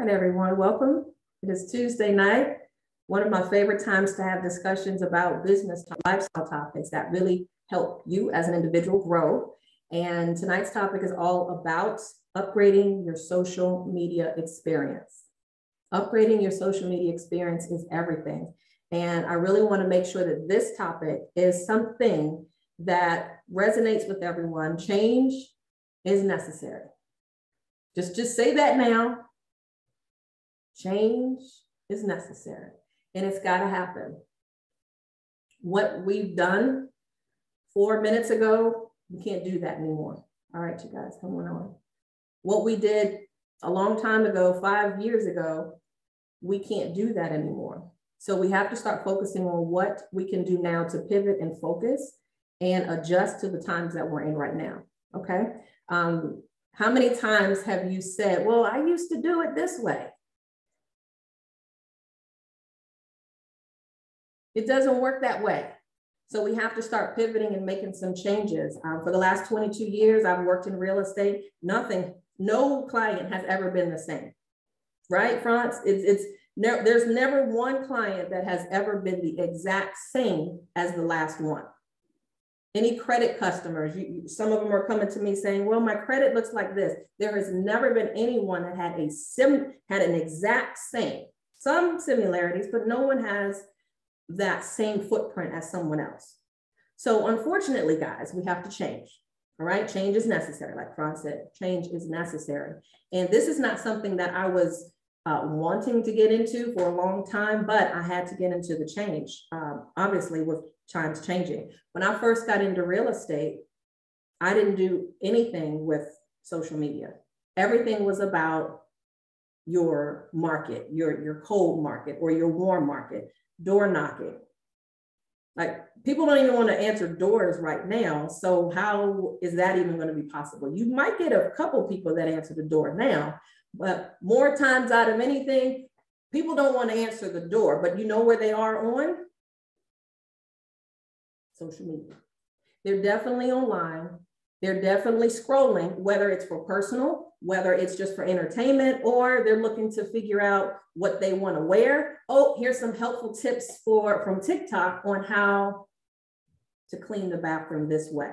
right, everyone, welcome. It is Tuesday night, one of my favorite times to have discussions about business lifestyle topics that really help you as an individual grow. And tonight's topic is all about upgrading your social media experience. Upgrading your social media experience is everything. And I really want to make sure that this topic is something that resonates with everyone. Change is necessary. Just say that now. Change is necessary, and it's got to happen. What we've done 4 minutes ago, we can't do that anymore. All right, you guys, come on. What we did a long time ago, 5 years ago, we can't do that anymore. So we have to start focusing on what we can do now to pivot and focus and adjust to the times that we're in right now, okay? How many times have you said, well, I used to do it this way? It doesn't work that way. So we have to start pivoting and making some changes. For the last 22 years, I've worked in real estate. No client has ever been the same, right, Franz? There's never one client that has ever been the exact same as the last one. Any credit customers, some of them are coming to me saying, well, my credit looks like this. There has never been anyone that had an exact same, some similarities, but no one has that same footprint as someone else. So unfortunately, guys, we have to change. All right, change is necessary. Like Franz said, change is necessary. And this is not something that I was wanting to get into for a long time, but I had to get into the change, obviously with times changing. When I first got into real estate, I didn't do anything with social media. Everything was about your market, your cold market or your warm market, door knocking. Like, people don't even want to answer doors right now. So how is that even going to be possible? You might get a couple people that answer the door now, but more times out of anything, people don't want to answer the door, but you know where they are on? Social media. They're definitely online. They're definitely scrolling, whether it's for personal, whether it's just for entertainment, or they're looking to figure out what they want to wear. Oh, here's some helpful tips from TikTok on how to clean the bathroom this way.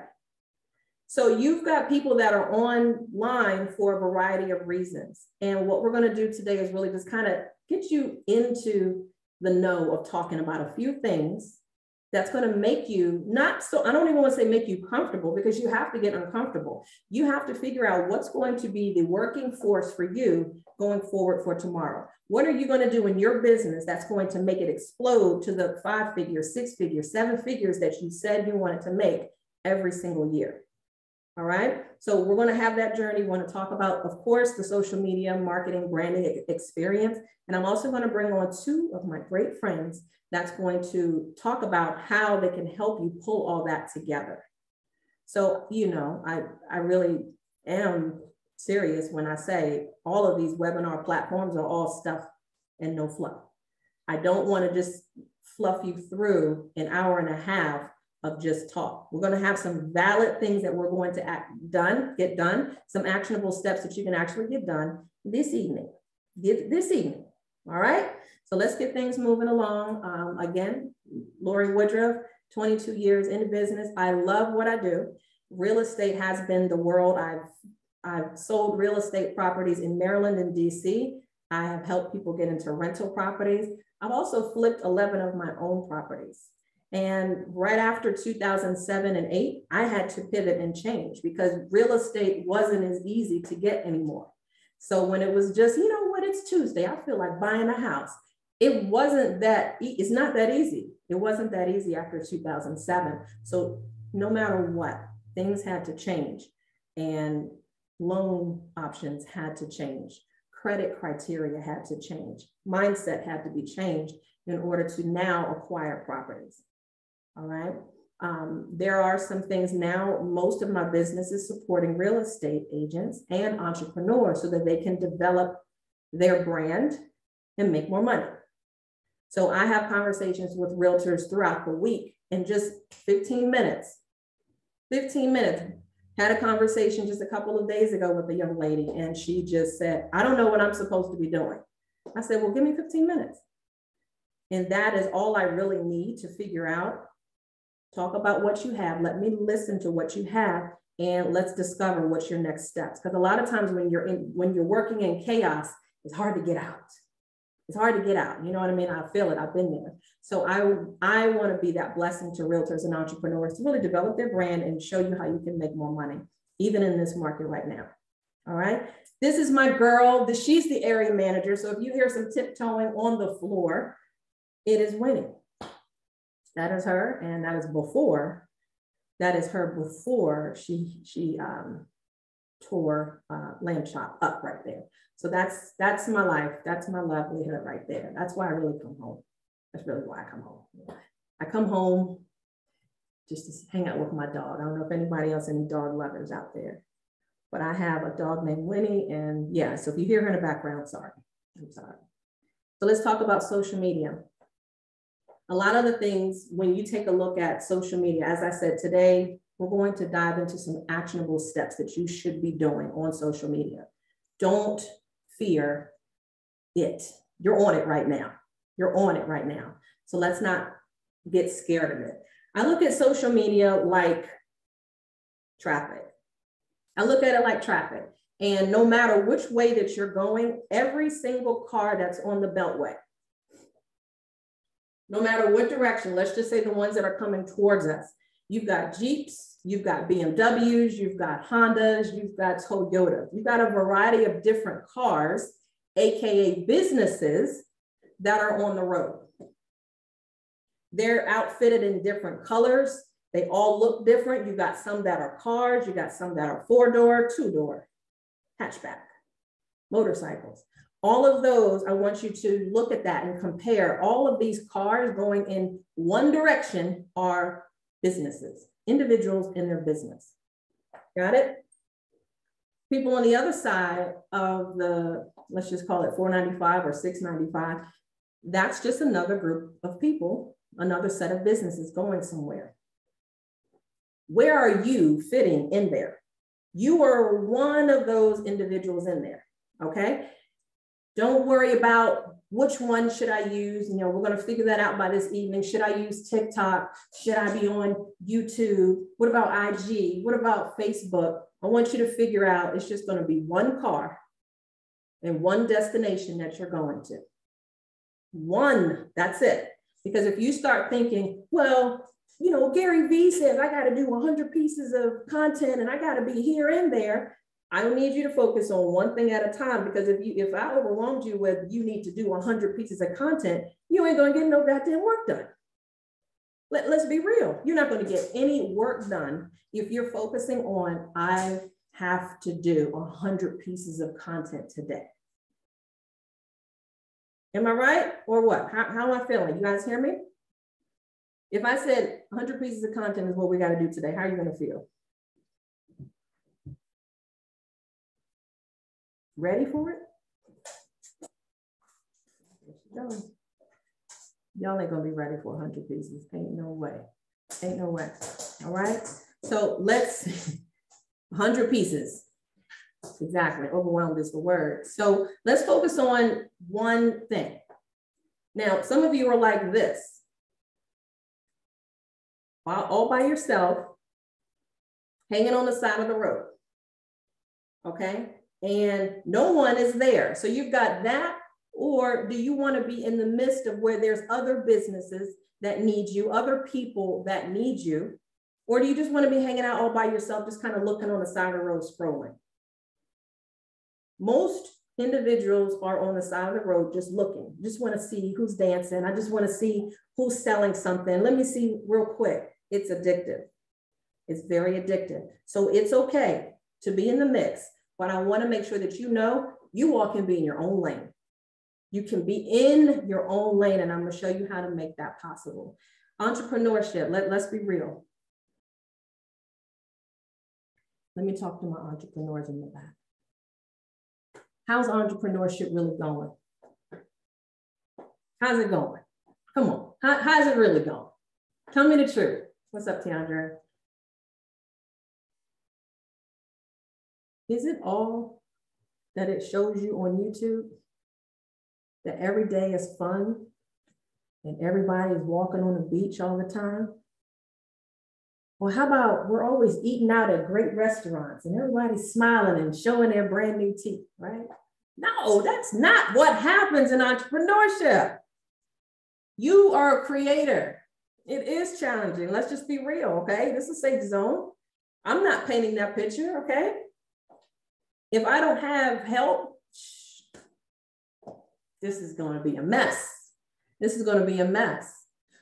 So you've got people that are online for a variety of reasons. And what we're going to do today is really just kind of get you into the know of talking about a few things that's going to make you I don't even want to say make you comfortable, because you have to get uncomfortable. You have to figure out what's going to be the working force for you going forward for tomorrow. What are you going to do in your business that's going to make it explode to the 5 figures, 6 figures, 7 figures that you said you wanted to make every single year? All right. So we're going to have that journey. We want to talk about, of course, the social media marketing branding experience. And I'm also going to bring on 2 of my great friends that's going to talk about how they can help you pull all that together. So, I really am serious when I say all of these webinar platforms are all stuff and no fluff. I don't want to just fluff you through an hour and a half of just talk. We're going to have some valid things that we're going to get done, some actionable steps that you can actually get done this evening. All right. So let's get things moving along. Again, Lorie Woodruff, 22 years in the business. I love what I do. Real estate has been the world. I've sold real estate properties in Maryland and DC. I have helped people get into rental properties. I've also flipped 11 of my own properties. And right after 2007 and 8, I had to pivot and change because real estate wasn't as easy to get anymore. So when it was just, it's Tuesday, I feel like buying a house. It's not that easy. It wasn't that easy after 2007. So no matter what, things had to change, and loan options had to change. Credit criteria had to change. Mindset had to be changed in order to now acquire properties. All right. There are some things now. Most of my business is supporting real estate agents and entrepreneurs so that they can develop their brand and make more money. So I have conversations with realtors throughout the week in just 15 minutes. Had a conversation just a couple of days ago with a young lady, and she just said, I don't know what I'm supposed to be doing. I said, well, give me 15 minutes. And that is all I really need to figure out. Talk about what you have. Let me listen to what you have, and let's discover what's your next steps. Because a lot of times when you're working in chaos, it's hard to get out. It's hard to get out. You know what I mean? I feel it. I've been there. So I want to be that blessing to realtors and entrepreneurs to really develop their brand and show you how you can make more money, even in this market right now. All right. This is my girl. She's the area manager. So if you hear some tiptoeing on the floor, it is Winnie. That is her. And that is before. That is her before she tore Lamb Chop up right there. So that's my life. That's my livelihood right there. That's why I really come home. That's really why I come home. I come home just to hang out with my dog. I don't know if anybody else, any dog lovers out there, but I have a dog named Winnie, and yeah, so if you hear her in the background, sorry, I'm sorry. So let's talk about social media. A lot of the things, when you take a look at social media, as I said today, we're going to dive into some actionable steps that you should be doing on social media. Don't fear it. You're on it right now. You're on it right now. So let's not get scared of it. I look at social media like traffic. I look at it like traffic. And no matter which way that you're going, every single car that's on the beltway, no matter what direction, let's just say the ones that are coming towards us, you've got Jeeps, you've got BMWs, you've got Hondas, you've got Toyotas. You've got a variety of different cars, AKA businesses, that are on the road. They're outfitted in different colors. They all look different. You've got some that are cars, you got some that are 4-door, 2-door, hatchback, motorcycles. All of those, I want you to look at that and compare. All of these cars going in one direction are businesses, individuals in their business. Got it? People on the other side of the, let's just call it 495 or 695, that's just another group of people, another set of businesses going somewhere. Where are you fitting in there? You are one of those individuals in there, okay? Don't worry about which one should I use. You know, we're going to figure that out by this evening. Should I use TikTok? Should I be on YouTube? What about IG? What about Facebook? I want you to figure out, it's just going to be one car and one destination that you're going to. One, that's it. Because if you start thinking, well, you know, Gary Vee says I got to do 100 pieces of content and I got to be here and there. I don't need you to focus on one thing at a time, because if I overwhelmed you with you need to do 100 pieces of content, you ain't going to get no goddamn work done. Let's be real. You're not going to get any work done if you're focusing on I have to do 100 pieces of content today. Am I right or what? How am I feeling? You guys hear me? If I said 100 pieces of content is what we got to do today, how are you going to feel? Ready for it? Y'all ain't gonna be ready for 100 pieces. Ain't no way. Ain't no way. All right. So let's 100 pieces. Exactly. Overwhelmed is the word. So let's focus on one thing. Now, some of you are like this, all by yourself, hanging on the side of the road. Okay. And no one is there. So you've got that, or do you want to be in the midst of where there's other businesses that need you, other people that need you, or do you just want to be hanging out all by yourself, just kind of looking on the side of the road, scrolling? Most individuals are on the side of the road just looking, just want to see who's dancing. I just want to see who's selling something. Let me see real quick. It's addictive. It's very addictive. So it's okay to be in the mix. But I want to make sure that you know you all can be in your own lane. You can be in your own lane, and I'm going to show you how to make that possible. Entrepreneurship, let's be real. Let me talk to my entrepreneurs in the back. How's entrepreneurship really going? How's it going? Come on, how's it really going? Tell me the truth. What's up, Tiandra? Is it all that it shows you on YouTube? That every day is fun and everybody is walking on the beach all the time? Well, how about we're always eating out at great restaurants and everybody's smiling and showing their brand new teeth, right? No, that's not what happens in entrepreneurship. You are a creator. It is challenging. Let's just be real, okay? This is safe zone. I'm not painting that picture, okay? If I don't have help, this is going to be a mess. This is going to be a mess.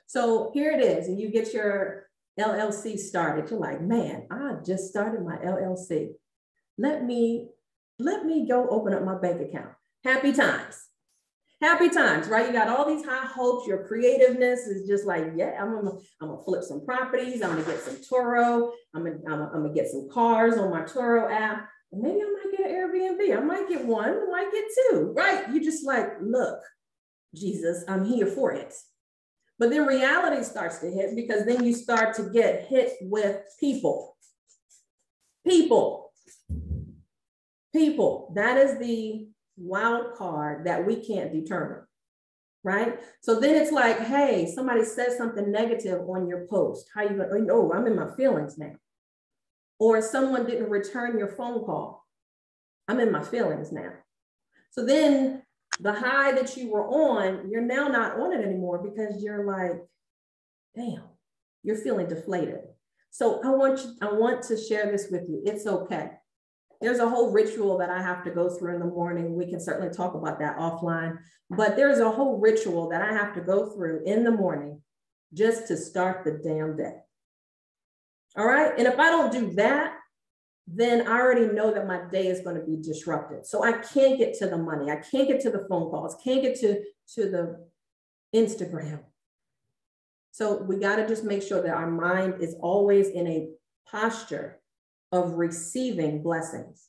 So here it is, and you get your LLC started. You're like, man, I just started my LLC. Let me go open up my bank account. Happy times. Happy times, right? You got all these high hopes. Your creativeness is just like, yeah, I'm gonna flip some properties. I'm gonna get some Turo. I'm gonna get some cars on my Turo app. Maybe I might get an Airbnb. I might get one. I might get two, right? You just like, look, Jesus, I'm here for it. But then reality starts to hit, because then you start to get hit with people. That is the wild card that we can't determine, right? So then it's like, hey, somebody says something negative on your post. How you going? Oh, I'm in my feelings now. Or someone didn't return your phone call. I'm in my feelings now. So then the high that you were on, you're now not on it anymore, because you're like, damn, you're feeling deflated. So I want to share this with you. It's okay. There's a whole ritual that I have to go through in the morning. We can certainly talk about that offline, but there's a whole ritual that I have to go through in the morning just to start the damn day. All right. And if I don't do that, then I already know that my day is going to be disrupted. So I can't get to the money. I can't get to the phone calls, can't get to the Instagram. So we got to just make sure that our mind is always in a posture of receiving blessings.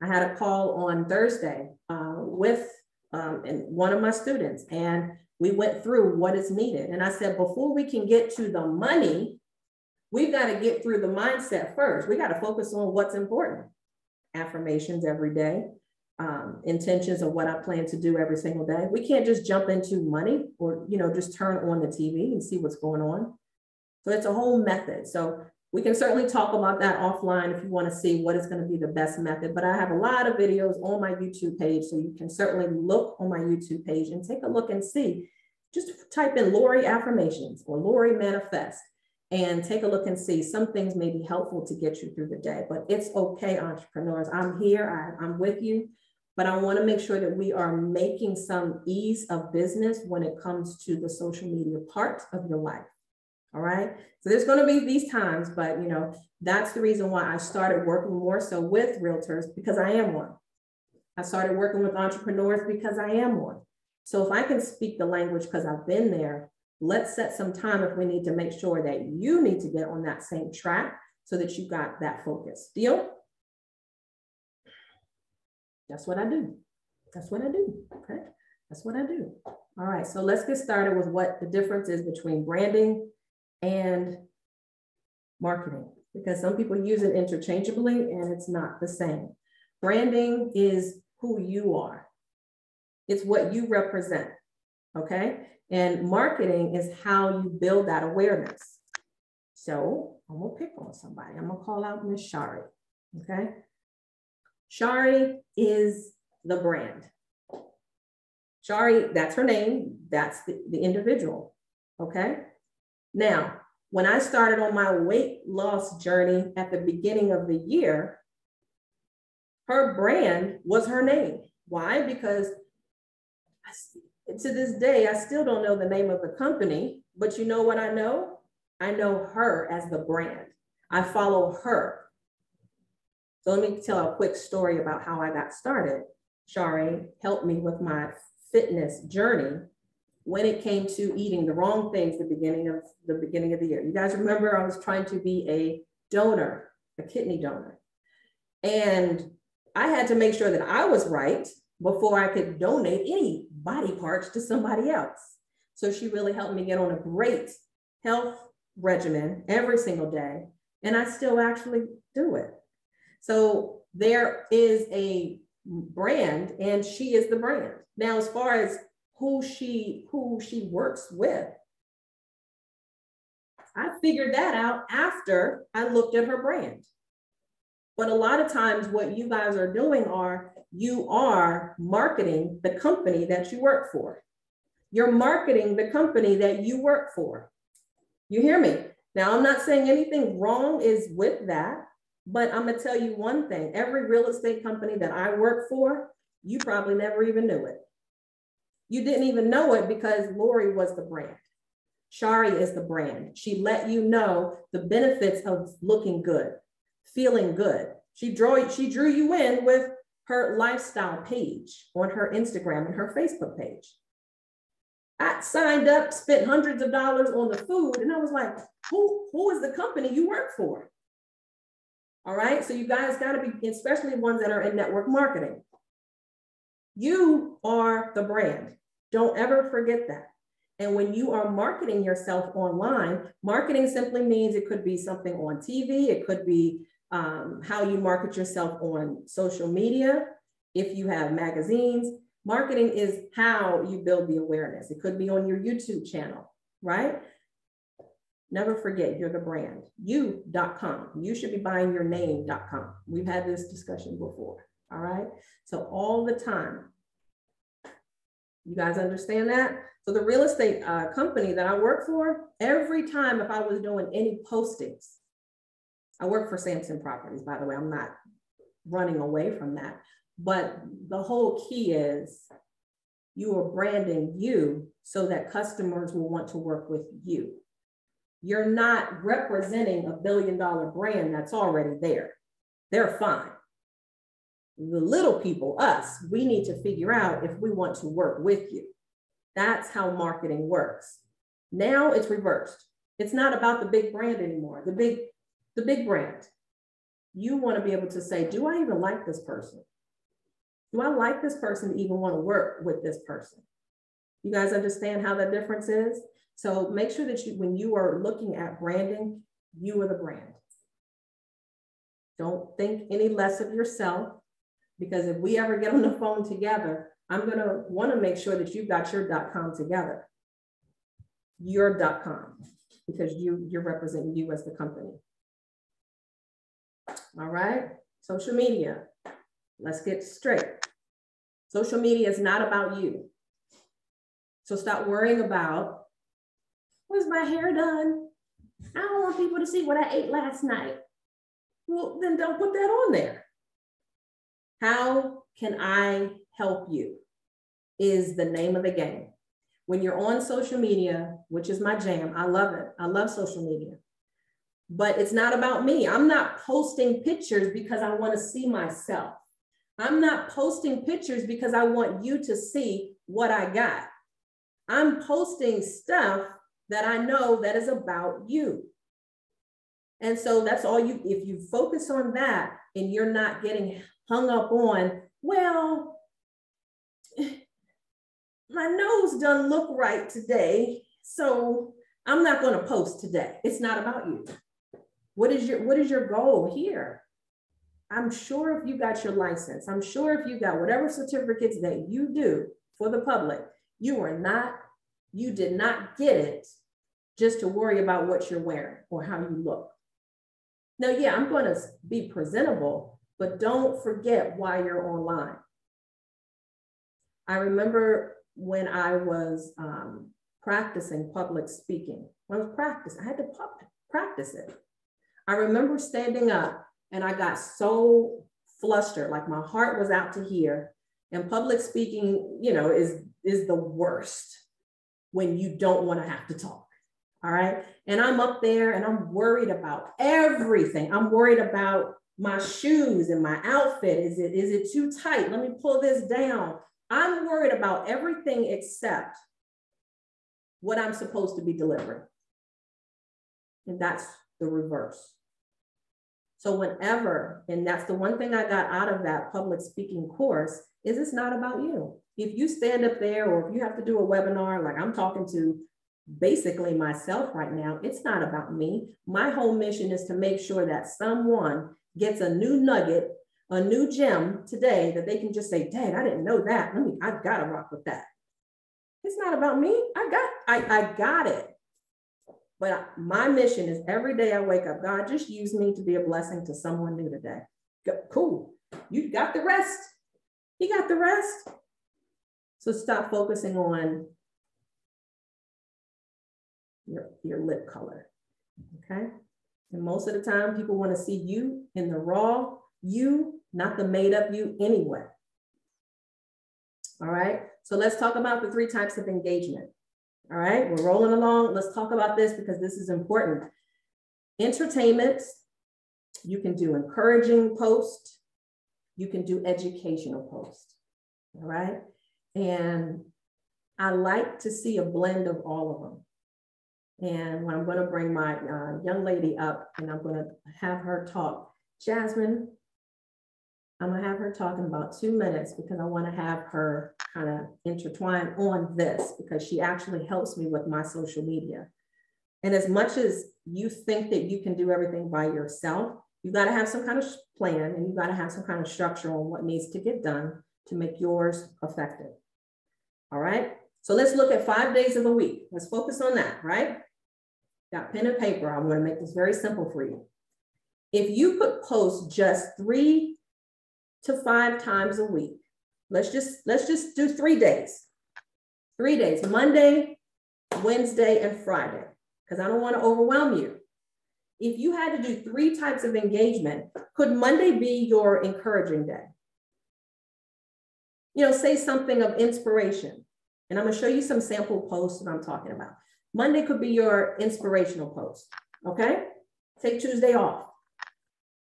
I had a call on Thursday with one of my students, and we went through what is needed. And I said, before we can get to the money, we've got to get through the mindset first. We got to focus on what's important. Affirmations every day, intentions of what I plan to do every single day. We can't just jump into money or, just turn on the TV and see what's going on. So it's a whole method. So we can certainly talk about that offline if you want to see what is going to be the best method. But I have a lot of videos on my YouTube page, so you can certainly look on my YouTube page and take a look and see. Just type in Lorie affirmations or Lorie manifest and take a look and see. Some things may be helpful to get you through the day, but it's okay, entrepreneurs. I'm here, I'm with you, but I want to make sure that we are making some ease of business when it comes to the social media part of your life. All right. So there's going to be these times, but that's the reason why I started working more so with realtors, because I am one. I started working with entrepreneurs because I am one. So if I can speak the language because I've been there, let's set some time if we need to make sure that you need to get on that same track so that you got that focus. Deal? That's what I do. That's what I do. Okay. That's what I do. All right. So let's get started with what the difference is between branding and marketing, because some people use it interchangeably and it's not the same. Branding is who you are. It's what you represent, okay? And marketing is how you build that awareness. So I'm gonna pick on somebody. I'm gonna call out Miss Shari, okay? Shari is the brand. Shari, that's her name. That's the individual, okay? Now, when I started on my weight loss journey at the beginning of the year, her brand was her name. Why? Because to this day, I still don't know the name of the company, but you know what I know? I know her as the brand. I follow her. So let me tell a quick story about how I got started. Shari helped me with my fitness journey when it came to eating the wrong things the beginning of the year. You guys remember I was trying to be a donor, a kidney donor. And I had to make sure that I was right before I could donate any body parts to somebody else. So she really helped me get on a great health regimen every single day. And I still actually do it. So there is a brand and she is the brand. Now, as far as who she works with, I figured that out after I looked at her brand. But a lot of times what you guys are doing you are marketing the company that you work for. You're marketing the company that you work for. You hear me? Now, I'm not saying anything wrong is with that, but I'm gonna tell you one thing. Every real estate company that I work for, you probably never even knew it. You didn't even know it because Lorie was the brand. Shari is the brand. She let you know the benefits of looking good, feeling good. She drew you in with her lifestyle page on her Instagram and her Facebook page. I signed up, spent hundreds of dollars on the food, and I was like, who is the company you work for? All right, so you guys gotta be, especially ones that are in network marketing. You are the brand. Don't ever forget that. And when you are marketing yourself online, marketing simply means it could be something on TV, it could be how you market yourself on social media. If you have magazines, marketing is how you build the awareness. It could be on your YouTube channel, right? Never forget, you're the brand. You.com. You should be buying your name.com. We've had this discussion before, all right? So all the time, you guys understand that? So the real estate company that I work for, every time if I was doing any postings, I work for Samson Properties, by the way, I'm not running away from that. But the whole key is you are branding you so that customers will want to work with you. You're not representing $1 billion brand that's already there. They're fine. The little people, us, we need to figure out if we want to work with you. That's how marketing works. Now it's reversed. It's not about the big brand anymore, the big brand. You want to be able to say, do I even like this person? Do I like this person to even want to work with this person? You guys understand how that difference is? So make sure that when you are looking at branding, you are the brand. Don't think any less of yourself, because if we ever get on the phone together, I'm going to want to make sure that you've got your .com together. Your .com, because you're representing you as the company. All right, social media. Let's get straight. Social media is not about you. So stop worrying about, was my hair done? I don't want people to see what I ate last night. Well, then don't put that on there. How can I help you is the name of the game. When you're on social media, which is my jam, I love it. I love social media. But it's not about me. I'm not posting pictures because I want to see myself. I'm not posting pictures because I want you to see what I got. I'm posting stuff that I know that is about you. And so that's all if you focus on that and you're not getting hung up on, well, my nose doesn't look right today, so I'm not going to post today. It's not about you. What is your goal here? I'm sure if you got your license, I'm sure if you got whatever certificates that you do for the public, you did not get it just to worry about what you're wearing or how you look. Now, yeah, I'm going to be presentable, but don't forget why you're online. I remember when I was practicing public speaking. I had to practice it. I remember standing up and I got so flustered, like my heart was out to here. And public speaking, is the worst when you don't want to have to talk. All right. And I'm up there and I'm worried about everything. I'm worried about my shoes and my outfit. Is it too tight? Let me pull this down. I'm worried about everything except what I'm supposed to be delivering. And that's the reverse. So whenever, and that's the one thing I got out of that public speaking course, is it's not about you. If you stand up there or if you have to do a webinar, like I'm talking to basically myself right now, it's not about me. My whole mission is to make sure that someone gets a new nugget a new gem today that they can just say, dang, I didn't know that. I've got to rock with that. It's not about me. I got it. But my mission is every day I wake up, God, just use me to be a blessing to someone new today. Cool. You got the rest. You got the rest. So stop focusing on your lip color, okay? And most of the time, people want to see you in the raw you, not the made up you anyway. All right, so let's talk about the 3 types of engagement. All right, we're rolling along. Let's talk about this because this is important. Entertainment, you can do encouraging posts, you can do educational posts, all right? And I like to see a blend of all of them. And when I'm going to bring my young lady up and I'm going to have her talk, Jasmine, I'm going to have her talk in about 2 minutes because I want to have her kind of intertwine on this because she actually helps me with my social media. And as much as you think that you can do everything by yourself, you got to have some kind of plan and you got to have some kind of structure on what needs to get done to make yours effective. All right. So let's look at 5 days of the week. Let's focus on that, right? Got pen and paper. I'm going to make this very simple for you. If you could post just 3 to 5 times a week, let's just do 3 days. 3 days, Monday, Wednesday, and Friday, because I don't want to overwhelm you. If you had to do 3 types of engagement, could Monday be your encouraging day? You know, say something of inspiration. And I'm going to show you some sample posts that I'm talking about. Monday could be your inspirational post, okay? Take Tuesday off.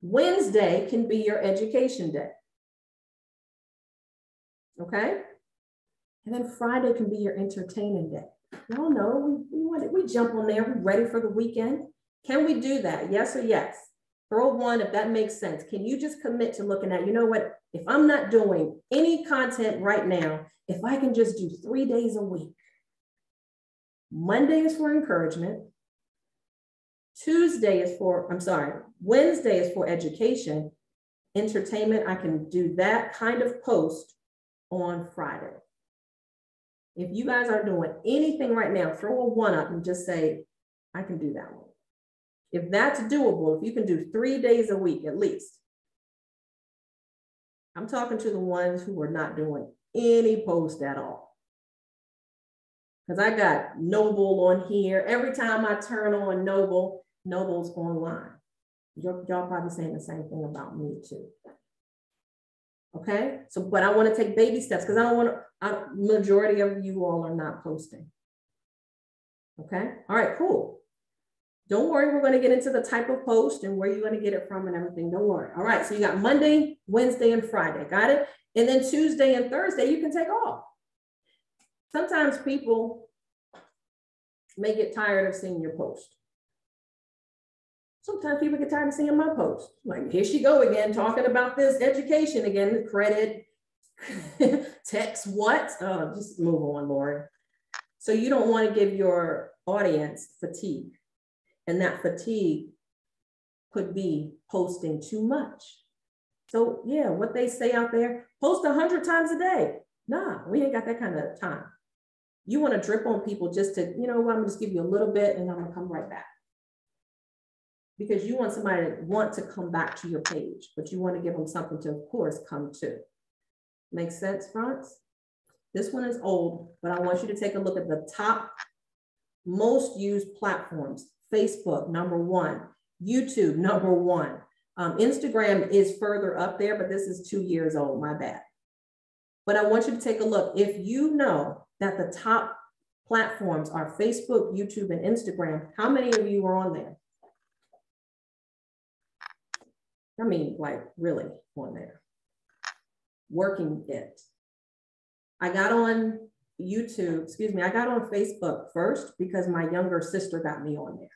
Wednesday can be your education day, okay? And then Friday can be your entertaining day. Y'all know we jump on there, we're ready for the weekend. Can we do that? Yes or yes? Throw 1 if that makes sense. Can you just commit to looking at, you know what, if I'm not doing any content right now, if I can just do 3 days a week. Monday is for encouragement. Wednesday is for education. Entertainment, I can do that kind of post on Friday. If you guys are doing anything right now, throw a 1 up and just say, I can do that one. If that's doable, if you can do 3 days a week at least. I'm talking to the ones who are not doing any post at all. Because I got Noble on here. Every time I turn on Noble, Noble's online. Y'all probably saying the same thing about me too. Okay, so, but I want to take baby steps because I don't want to, majority of you all are not posting. Okay, all right, cool. Don't worry, we're going to get into the type of post and where you're going to get it from and everything. Don't worry. All right, so you got Monday, Wednesday, and Friday. Got it? And then Tuesday and Thursday, you can take off. Sometimes people may get tired of seeing your post. Sometimes people get tired of seeing my post. Like, here she go again, talking about this education again, credit, text, what? Oh, just move on, Lorie. So you don't want to give your audience fatigue. And that fatigue could be posting too much. So yeah, what they say out there, post 100 times a day. Nah, we ain't got that kind of time. You want to drip on people just to, you know what, I'm gonna just give you a little bit and I'm gonna come right back. Because you want somebody to want to come back to your page, but you want to give them something to, of course, come to. Make sense, Franz? This one is old, but I want you to take a look at the top most used platforms. Facebook, #1. YouTube, #1. Instagram is further up there, but this is 2 years old, my bad. But I want you to take a look. If you know that the top platforms are Facebook, YouTube, and Instagram, how many of you are on there? I mean, like really on there, working it. I got on YouTube, I got on Facebook first because my younger sister got me on there.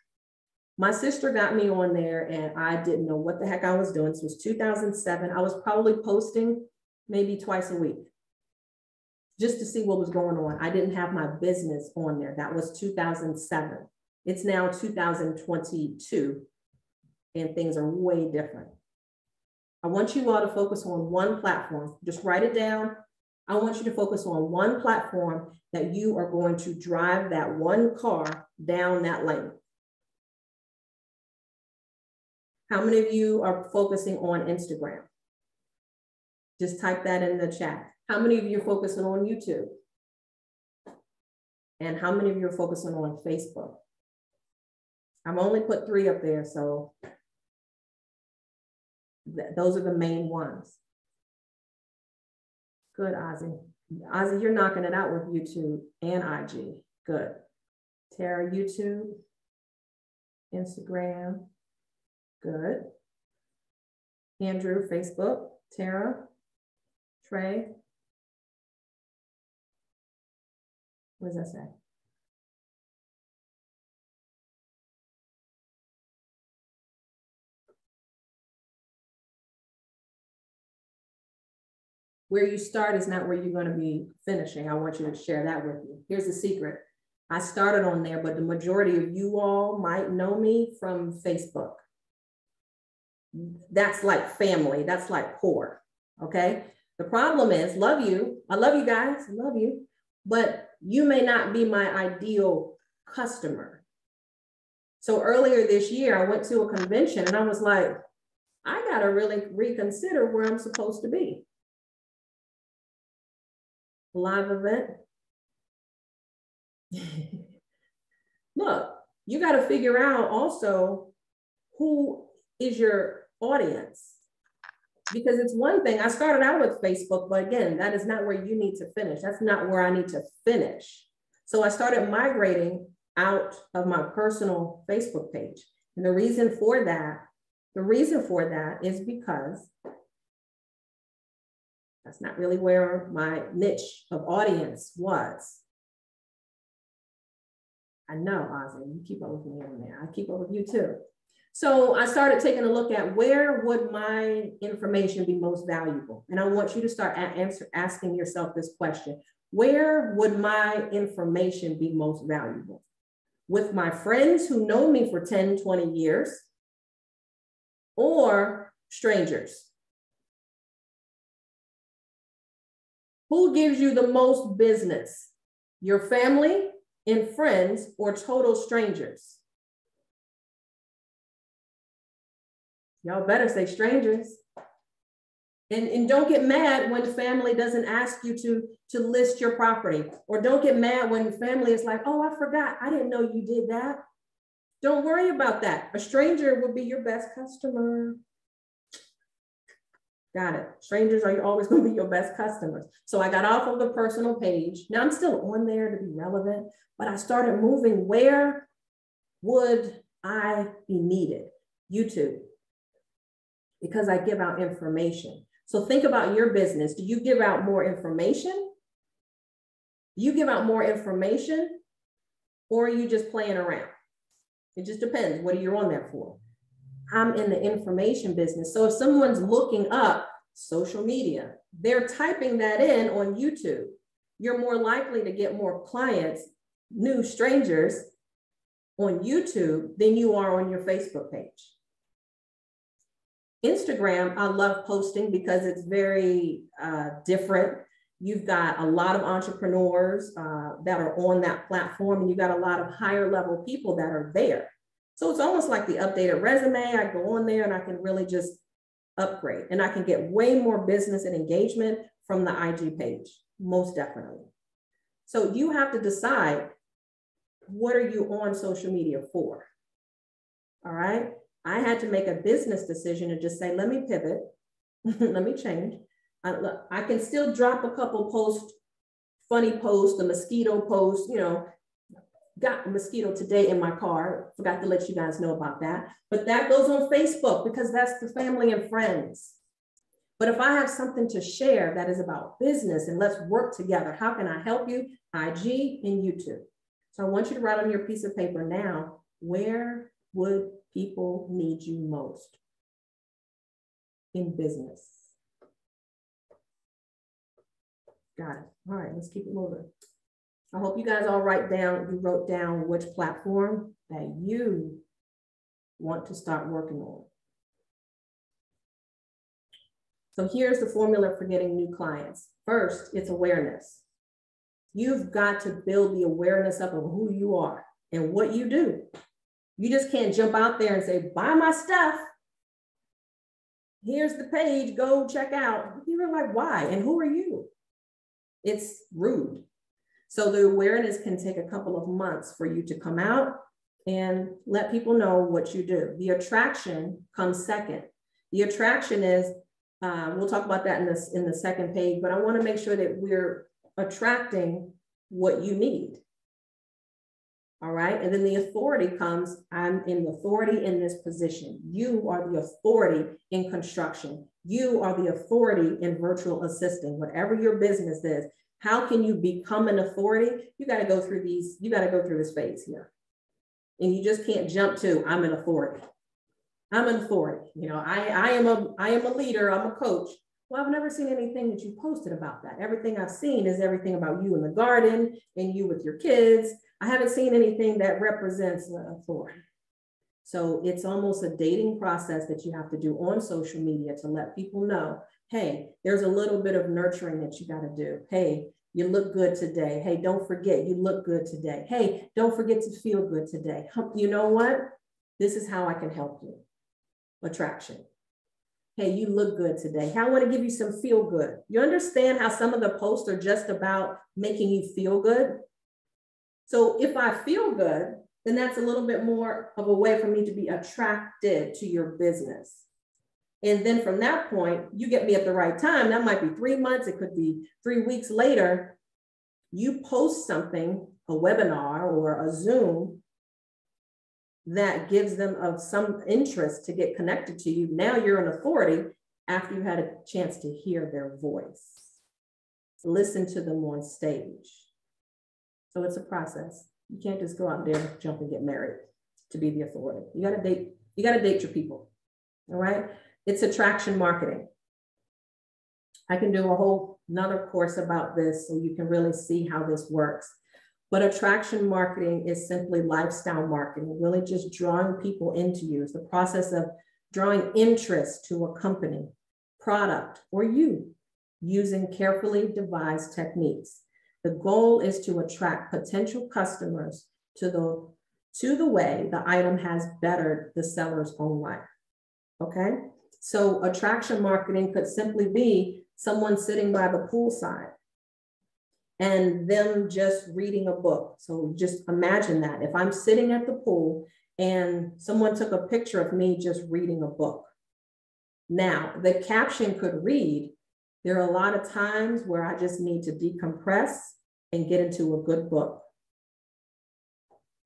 My sister got me on there and I didn't know what the heck I was doing. This was 2007. I was probably posting maybe twice a week just to see what was going on. I didn't have my business on there. That was 2007. It's now 2022 and things are way different. I want you all to focus on one platform. Just write it down. I want you to focus on one platform that you are going to drive that one car down that lane. How many of you are focusing on Instagram? Just type that in the chat. How many of you are focusing on YouTube? And how many of you are focusing on Facebook? I've only put 3 up there, so those are the main ones. Good, Ozzy. Ozzy, you're knocking it out with YouTube and IG. Good. Tara, YouTube, Instagram. Good. Andrew, Facebook. Tara, Trey. What does that say? Where you start is not where you're going to be finishing. I want you to share that with you. Here's the secret. I started on there, but the majority of you all might know me from Facebook. That's like family. That's like core. Okay. The problem is, love you. I love you guys. I love you. But you may not be my ideal customer. So earlier this year, I went to a convention and I was like, I got to really reconsider where I'm supposed to be. Live event. Look, you got to figure out also who is your audience. Because it's one thing, I started out with Facebook, but again, that is not where you need to finish. That's not where I need to finish. So I started migrating out of my personal Facebook page. And the reason for that is because that's not really where my niche of audience was. I know, Ozzy, you keep up with me on there. I keep up with you too. So I started taking a look at where would my information be most valuable? And I want you to start asking yourself this question. Where would my information be most valuable? With my friends who know me for 10, 20 years, or strangers? Who gives you the most business? Your family and friends, or total strangers? Y'all better say strangers. And don't get mad when family doesn't ask you to list your property, or don't get mad when family is like, oh, I forgot, I didn't know you did that. Don't worry about that. A stranger will be your best customer. Got it. Strangers are always going to be your best customers. So I got off of the personal page. Now I'm still on there to be relevant, but I started moving. Where would I be needed? YouTube. Because I give out information. So think about your business. Do you give out more information? Do you give out more information, or are you just playing around? It just depends. What are you on there for? I'm in the information business. So if someone's looking up social media, they're typing that in on YouTube. You're more likely to get more clients, new strangers on YouTube than you are on your Facebook page. Instagram, I love posting because it's very different. You've got a lot of entrepreneurs that are on that platform, and you've got a lot of higher level people that are there. So it's almost like the updated resume. I go on there and I can really just upgrade, and I can get way more business and engagement from the IG page, most definitely. So you have to decide, what are you on social media for? All right. I had to make a business decision and just say, let me pivot, let me change. I can still drop a couple posts, funny posts, the mosquito post, you know, got a mosquito today in my car. Forgot to let you guys know about that. But that goes on Facebook because that's the family and friends. But if I have something to share that is about business and let's work together, how can I help you? IG and YouTube. So I want you to write on your piece of paper now, where would people need you most in business? Got it. All right, let's keep it moving. I hope you guys all wrote down which platform that you want to start working on. So here's the formula for getting new clients. First, it's awareness. You've got to build the awareness up of who you are and what you do. You just can't jump out there and say, buy my stuff. Here's the page, go check out. You're like, why? And who are you? It's rude. So the awareness can take a couple of months for you to come out and let people know what you do. The attraction comes second. The attraction is, we'll talk about that in the second page, but I want to make sure that we're attracting what you need. All right. And then the authority comes, I'm in authority in this position. You are the authority in construction. You are the authority in virtual assisting, whatever your business is. How can you become an authority? You got to go through these, you got to go through this phase here. And you just can't jump to, I'm an authority. I'm an authority. You know, I am a leader. I'm a coach. Well, I've never seen anything that you posted about that. Everything I've seen is everything about you in the garden and you with your kids. I haven't seen anything that represents authority. So it's almost a dating process that you have to do on social media to let people know, hey, there's a little bit of nurturing that you got to do. Hey, you look good today. Hey, don't forget you look good today. Hey, don't forget to feel good today. You know what? This is how I can help you. Attraction. Hey, you look good today. I want to give you some feel good. You understand how some of the posts are just about making you feel good? So if I feel good, then that's a little bit more of a way for me to be attracted to your business. And then from that point, you get me at the right time. That might be 3 months. It could be 3 weeks later. You post something, a webinar or a Zoom, that gives them of some interest to get connected to you. Now you're an authority after you had a chance to hear their voice. Listen to them on stage. So it's a process. You can't just go out there, jump and get married to be the authority. You gotta date your people, all right? It's attraction marketing. I can do a whole another course about this so you can really see how this works. But attraction marketing is simply lifestyle marketing, really just drawing people into you. It's the process of drawing interest to a company, product, or you using carefully devised techniques. The goal is to attract potential customers to the way the item has bettered the seller's own life. Okay? So attraction marketing could simply be someone sitting by the poolside and them just reading a book. So just imagine that. If I'm sitting at the pool and someone took a picture of me just reading a book. Now, the caption could read, there are a lot of times where I just need to decompress and get into a good book.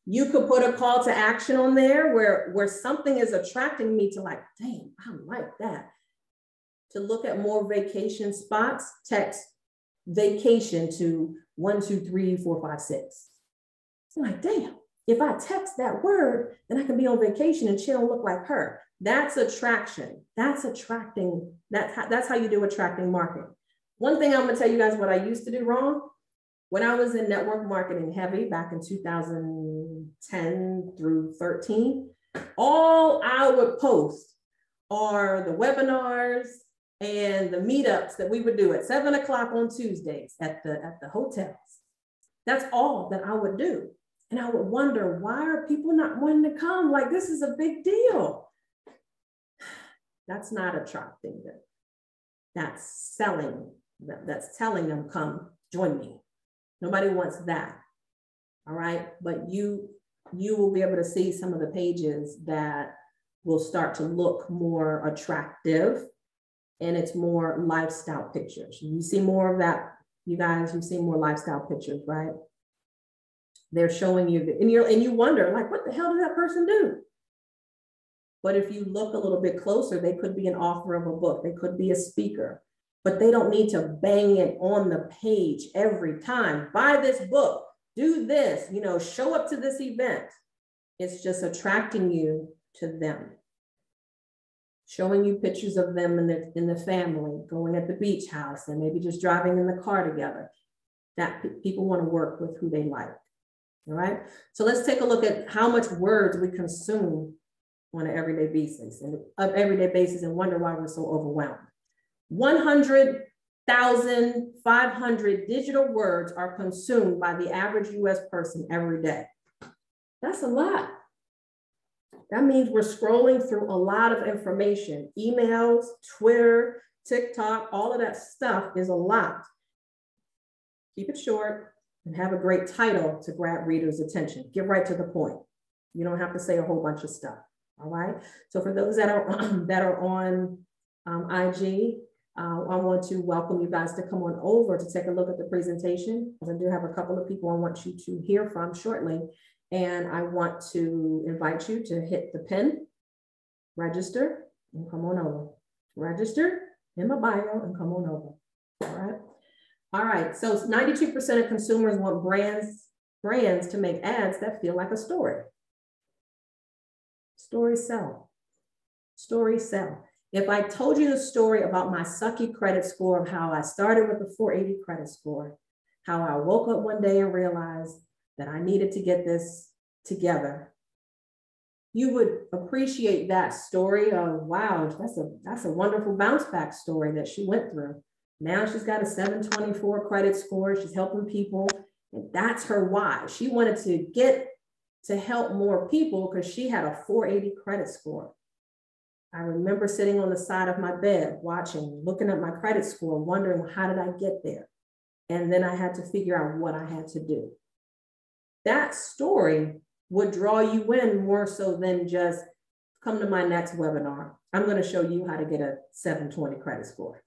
You could put a call to action on there where something is attracting me to like, dang, I like that. To look at more vacation spots, text vacation to 1, 2, 3, 4, 5, 6. I'm like, damn, if I text that word, then I can be on vacation and she don't look like her. That's attraction. That's attracting. That's how you do attracting marketing. One thing I'm gonna tell you guys what I used to do wrong. When I was in network marketing heavy back in 2010 through 13, all I would post are the webinars and the meetups that we would do at 7 o'clock on Tuesdays at the hotels. That's all that I would do. And I would wonder, why are people not wanting to come? Like, this is a big deal. That's not attracting them. That's selling them. That's telling them, come join me. Nobody wants that. All right. But you will be able to see some of the pages that will start to look more attractive. And it's more lifestyle pictures. You see more of that, you guys, you see more lifestyle pictures, right? They're showing you, and you wonder, like, what the hell did that person do? But if you look a little bit closer, they could be an author of a book. They could be a speaker, but they don't need to bang it on the page every time. Buy this book, do this, show up to this event. It's just attracting you to them. Showing you pictures of them in the family, going at the beach house, and maybe just driving in the car together. That people want to work with who they like. All right. So let's take a look at how much words we consume on an everyday basis and wonder why we're so overwhelmed. 100,500 digital words are consumed by the average US person every day. That's a lot. That means we're scrolling through a lot of information. Emails, Twitter, TikTok, all of that stuff is a lot. Keep it short and have a great title to grab readers' attention. Get right to the point. You don't have to say a whole bunch of stuff, all right? So for those that are on IG, I want to welcome you guys to come on over to take a look at the presentation. I do have a couple of people I want you to hear from shortly. And I want to invite you to hit the pin, register, and come on over. Register in my bio and come on over. All right. All right. So 92% of consumers want brands to make ads that feel like a story. Story sell. Story sell. If I told you the story about my sucky credit score, of how I started with a 480 credit score, how I woke up one day and realized that I needed to get this together, you would appreciate that story of, wow, that's a wonderful bounce back story that she went through. Now she's got a 724 credit score. She's helping people. And that's her why. She wanted to get to help more people because she had a 480 credit score. I remember sitting on the side of my bed, watching, looking at my credit score, wondering, how did I get there? And then I had to figure out what I had to do. That story would draw you in more so than just come to my next webinar. I'm going to show you how to get a 720 credit score.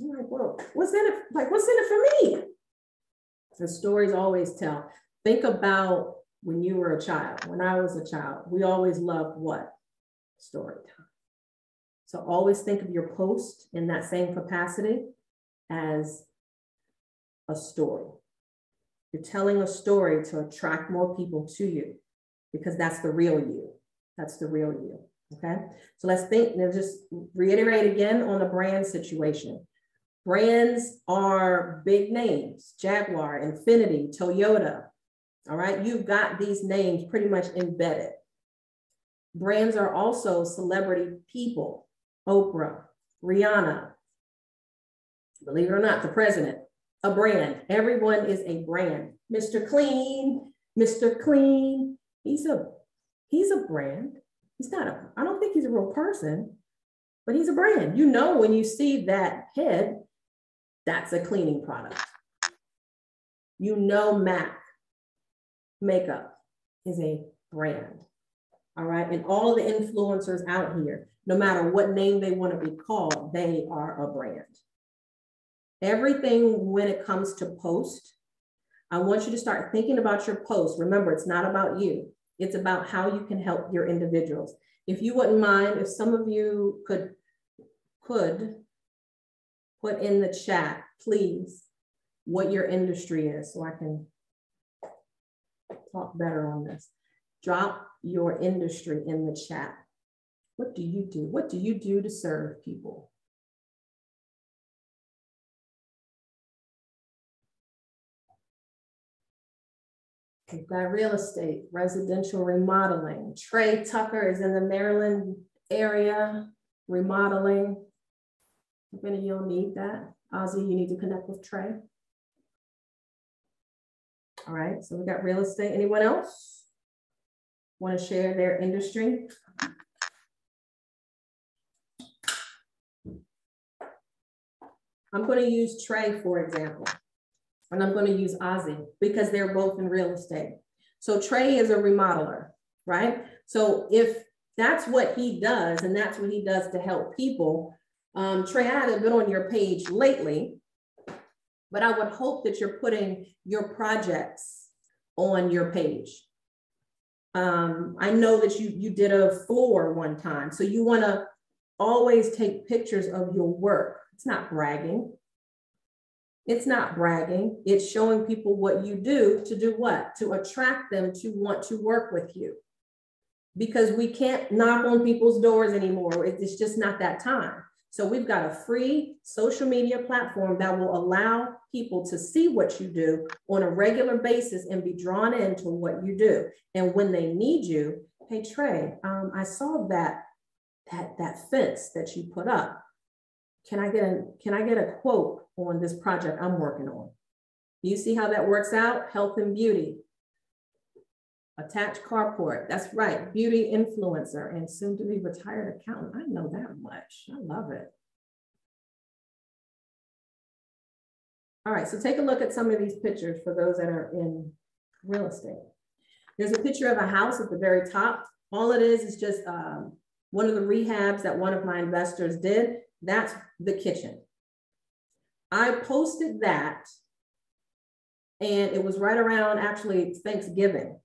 I'm like, well, what's in it for me? The stories always tell. Think about when you were a child. When I was a child, we always loved what? Story time. So always think of your post in that same capacity as a story. You're telling a story to attract more people to you because that's the real you. That's the real you, okay? So let's think, and just reiterate again on the brand situation. Brands are big names, Jaguar, Infiniti, Toyota, all right? You've got these names pretty much embedded. Brands are also celebrity people, Oprah, Rihanna, believe it or not, the president. A brand. Everyone is a brand. Mr. Clean, Mr. Clean. He's a brand. He's not I don't think he's a real person, but he's a brand. You know, when you see that head, that's a cleaning product. You know, MAC makeup is a brand. All right. And all the influencers out here, no matter what name they want to be called, they are a brand. Everything when it comes to post, I want you to start thinking about your post. Remember, it's not about you. It's about how you can help your individuals. If you wouldn't mind, if some of you could put in the chat, please, what your industry is so I can talk better on this. Drop your industry in the chat. What do you do? What do you do to serve people? We've got real estate, residential remodeling. Trey Tucker is in the Maryland area, remodeling. If any of y'all need that, Ozzy, you need to connect with Trey. All right, so we got real estate. Anyone else want to share their industry? I'm going to use Trey, for example. And I'm going to use Ozzy because they're both in real estate. So Trey is a remodeler, right? So if that's what he does and that's what he does to help people, Trey, I haven't been on your page lately, but I would hope that you're putting your projects on your page. I know that you did a floor one time, so you want to always take pictures of your work. It's not bragging. It's not bragging. It's showing people what you do to do what? To attract them to want to work with you. Because we can't knock on people's doors anymore. It's just not that time. So we've got a free social media platform that will allow people to see what you do on a regular basis and be drawn into what you do. And when they need you, hey, Trey, I saw that fence that you put up. can I get a quote on this project I'm working on? You see how that works out? Health and beauty. Attached carport. That's right. Beauty influencer and soon to be retired accountant. I know that much. I love it. All right, so take a look at some of these pictures for those that are in real estate. There's a picture of a house at the very top. All it is just one of the rehabs that one of my investors did. That's the kitchen. I posted that, and it was right around actually Thanksgiving.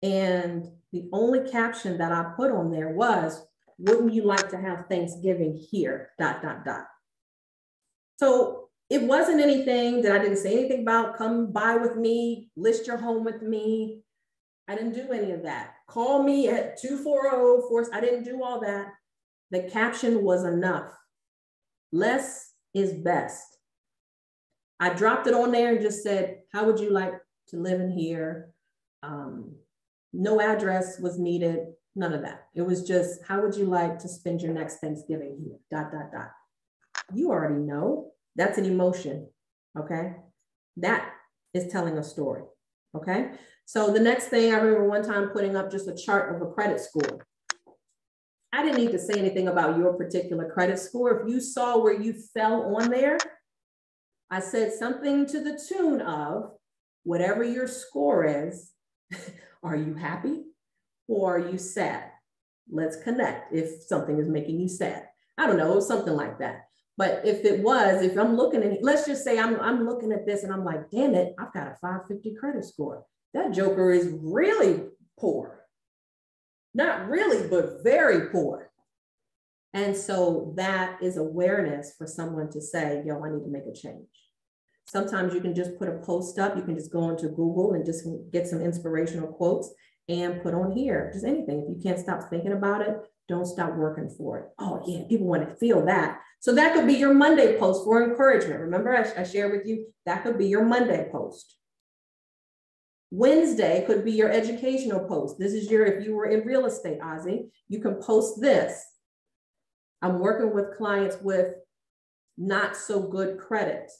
And the only caption that I put on there was, wouldn't you like to have Thanksgiving here, ... So it wasn't anything that I didn't say anything about, come by with me, list your home with me. I didn't do any of that. Call me at 240-4. I didn't do all that. The caption was enough. Less is best. I dropped it on there and just said, how would you like to live in here? No address was needed, none of that. It was just, how would you like to spend your next Thanksgiving here, ... You already know. That's an emotion, okay? That is telling a story, okay? So the next thing, I remember one time putting up just a chart of a credit score. I didn't need to say anything about your particular credit score. If you saw where you fell on there, I said something to the tune of, whatever your score is, are you happy or are you sad? Let's connect if something is making you sad. I don't know, something like that. But if I'm looking at, let's just say I'm looking at this and I'm like, damn it, I've got a 550 credit score. That joker is really poor. Not really, but very poor. And so that is awareness for someone to say, yo, I need to make a change. Sometimes you can just put a post up. You can just go into Google and just get some inspirational quotes and put on here, just anything. If you can't stop thinking about it, don't stop working for it. Oh yeah, people want to feel that. So that could be your Monday post for encouragement. Remember I shared with you, that could be your Monday post. Wednesday could be your educational post. This is if you were in real estate, Ozzy, you can post this. I'm working with clients with not so good credit.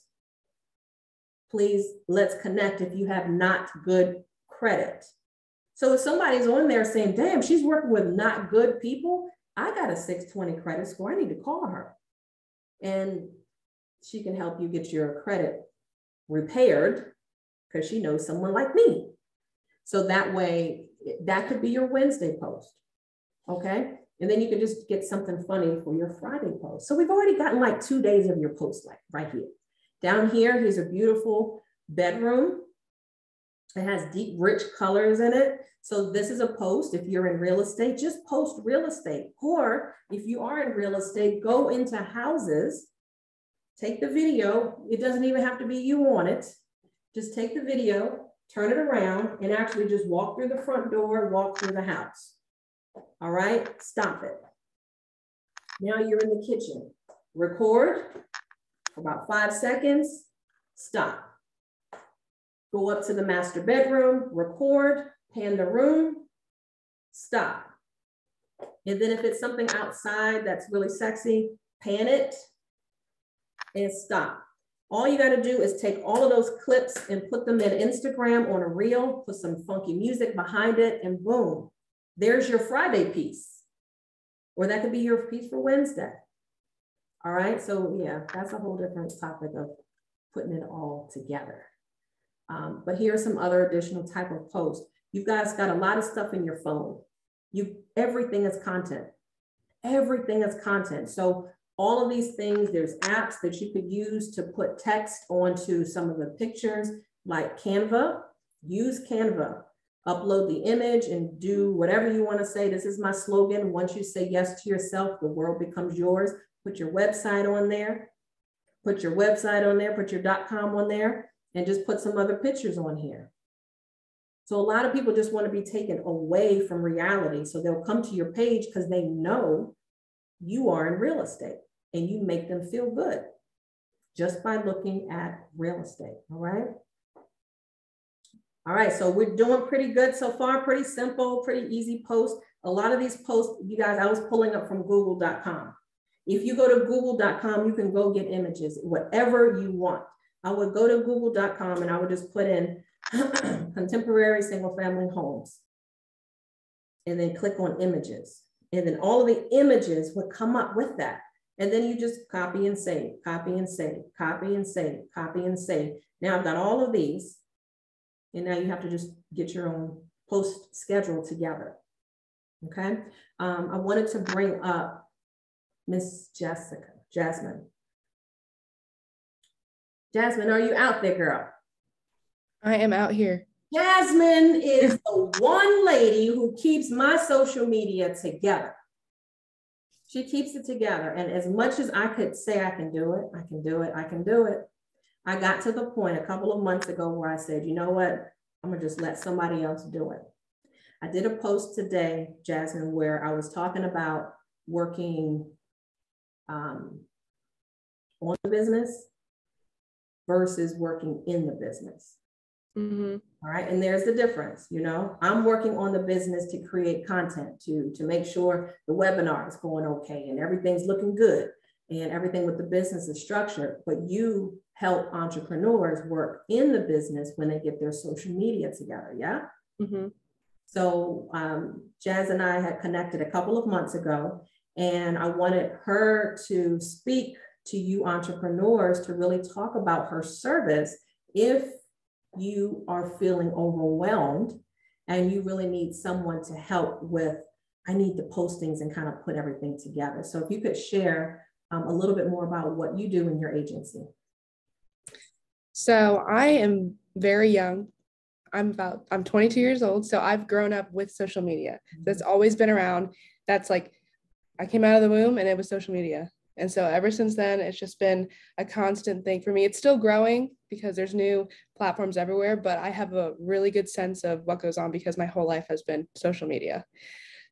Please, let's connect if you have not good credit. So if somebody's on there saying, damn, she's working with not good people, I got a 620 credit score, I need to call her. And she can help you get your credit repaired because she knows someone like me. So that way, that could be your Wednesday post, okay? And then you can just get something funny for your Friday post. So we've already gotten like 2 days of your post, like right here. Down here, here's a beautiful bedroom. It has deep, rich colors in it. So this is a post. If you're in real estate, just post real estate. Or if you are in real estate, go into houses, take the video. It doesn't even have to be you on it. Just take the video, turn it around, and actually just walk through the front door, walk through the house. All right, stop it. Now you're in the kitchen. Record for about 5 seconds, stop. Go up to the master bedroom, record, pan the room, stop. And then if it's something outside that's really sexy, pan it and stop. All you got to do is take all of those clips and put them in Instagram on a reel, put some funky music behind it, and boom, there's your Friday piece. Or that could be your piece for Wednesday. All right, so yeah, that's a whole different topic of putting it all together. But here are some other additional type of posts. You guys got a lot of stuff in your phone. Everything is content. Everything is content. So all of these things, there's apps that you could use to put text onto some of the pictures, like Canva. Use Canva. Upload the image and do whatever you want to say. This is my slogan. Once you say yes to yourself, the world becomes yours. Put your website on there. Put your website on there. Put your .com on there. And just put some other pictures on here. So a lot of people just want to be taken away from reality. So they'll come to your page because they know you are in real estate and you make them feel good just by looking at real estate, all right? All right, so we're doing pretty good so far, pretty simple, pretty easy post. A lot of these posts, you guys, I was pulling up from google.com. If you go to google.com, you can go get images, whatever you want. I would go to google.com and I would just put in contemporary single family homes and then click on images. And then all of the images would come up with that. And then you just copy and save, copy and save, copy and save, copy and save. Now I've got all of these. And now you have to just get your own post schedule together. Okay. I wanted to bring up Miss Jasmine. Jasmine, are you out there, girl? I am out here. Jasmine is the one lady who keeps my social media together. She keeps it together. And as much as I could say I can do it, I can do it, I can do it, I got to the point a couple of months ago where I said, you know what? I'm gonna just let somebody else do it. I did a post today, Jasmine, where I was talking about working on the business versus working in the business. Mm-hmm. All right. And there's the difference. You know, I'm working on the business to create content, to make sure the webinar is going okay and everything's looking good and everything with the business is structured. But you help entrepreneurs work in the business when they get their social media together. Yeah. Mm-hmm. So Jazz and I had connected a couple of months ago, and I wanted her to speak to you entrepreneurs to really talk about her service if you are feeling overwhelmed and you really need someone to help with, I need the postings and kind of put everything together. So if you could share a little bit more about what you do in your agency. So I am very young. I'm 22 years old. So I've grown up with social media. That's always been around. That's like, I came out of the womb and it was social media. And so ever since then, it's just been a constant thing for me. It's still growing because there's new platforms everywhere, but I have a really good sense of what goes on because my whole life has been social media.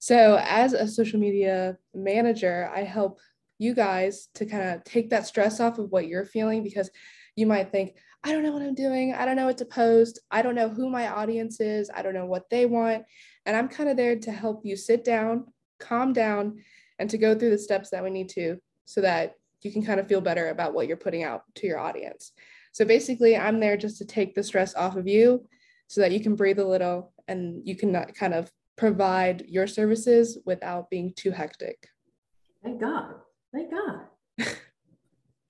So as a social media manager, I help you guys to kind of take that stress off of what you're feeling, because you might think, I don't know what I'm doing. I don't know what to post. I don't know who my audience is. I don't know what they want. And I'm kind of there to help you sit down, calm down, and to go through the steps that we need to, so that you can kind of feel better about what you're putting out to your audience. So basically, I'm there just to take the stress off of you so that you can breathe a little and you can kind of provide your services without being too hectic. Thank God. Thank God.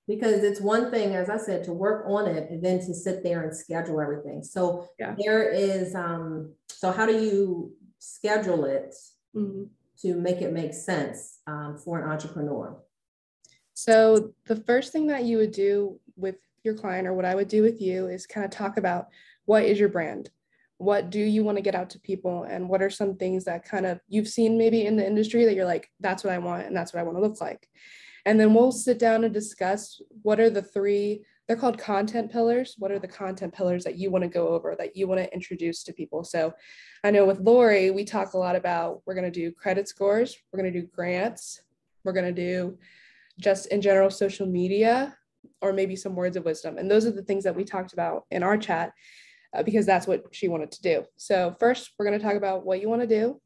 Because it's one thing, as I said, to work on it and then to sit there and schedule everything. So yeah. There is, so how do you schedule it to make it make sense for an entrepreneur? So the first thing that you would do with your client, or what I would do with you, is kind of talk about, what is your brand? What do you want to get out to people? And what are some things that kind of you've seen maybe in the industry that you're like, that's what I want and that's what I want to look like. And then we'll sit down and discuss what are the three, they're called content pillars. What are the content pillars that you want to go over, that you want to introduce to people? So I know with Lorie, we talk a lot about, we're going to do credit scores, we're going to do grants, we're going to do just in general social media, or maybe some words of wisdom. And those are the things that we talked about in our chat because that's what she wanted to do. So first, we're going to talk about what you want to do.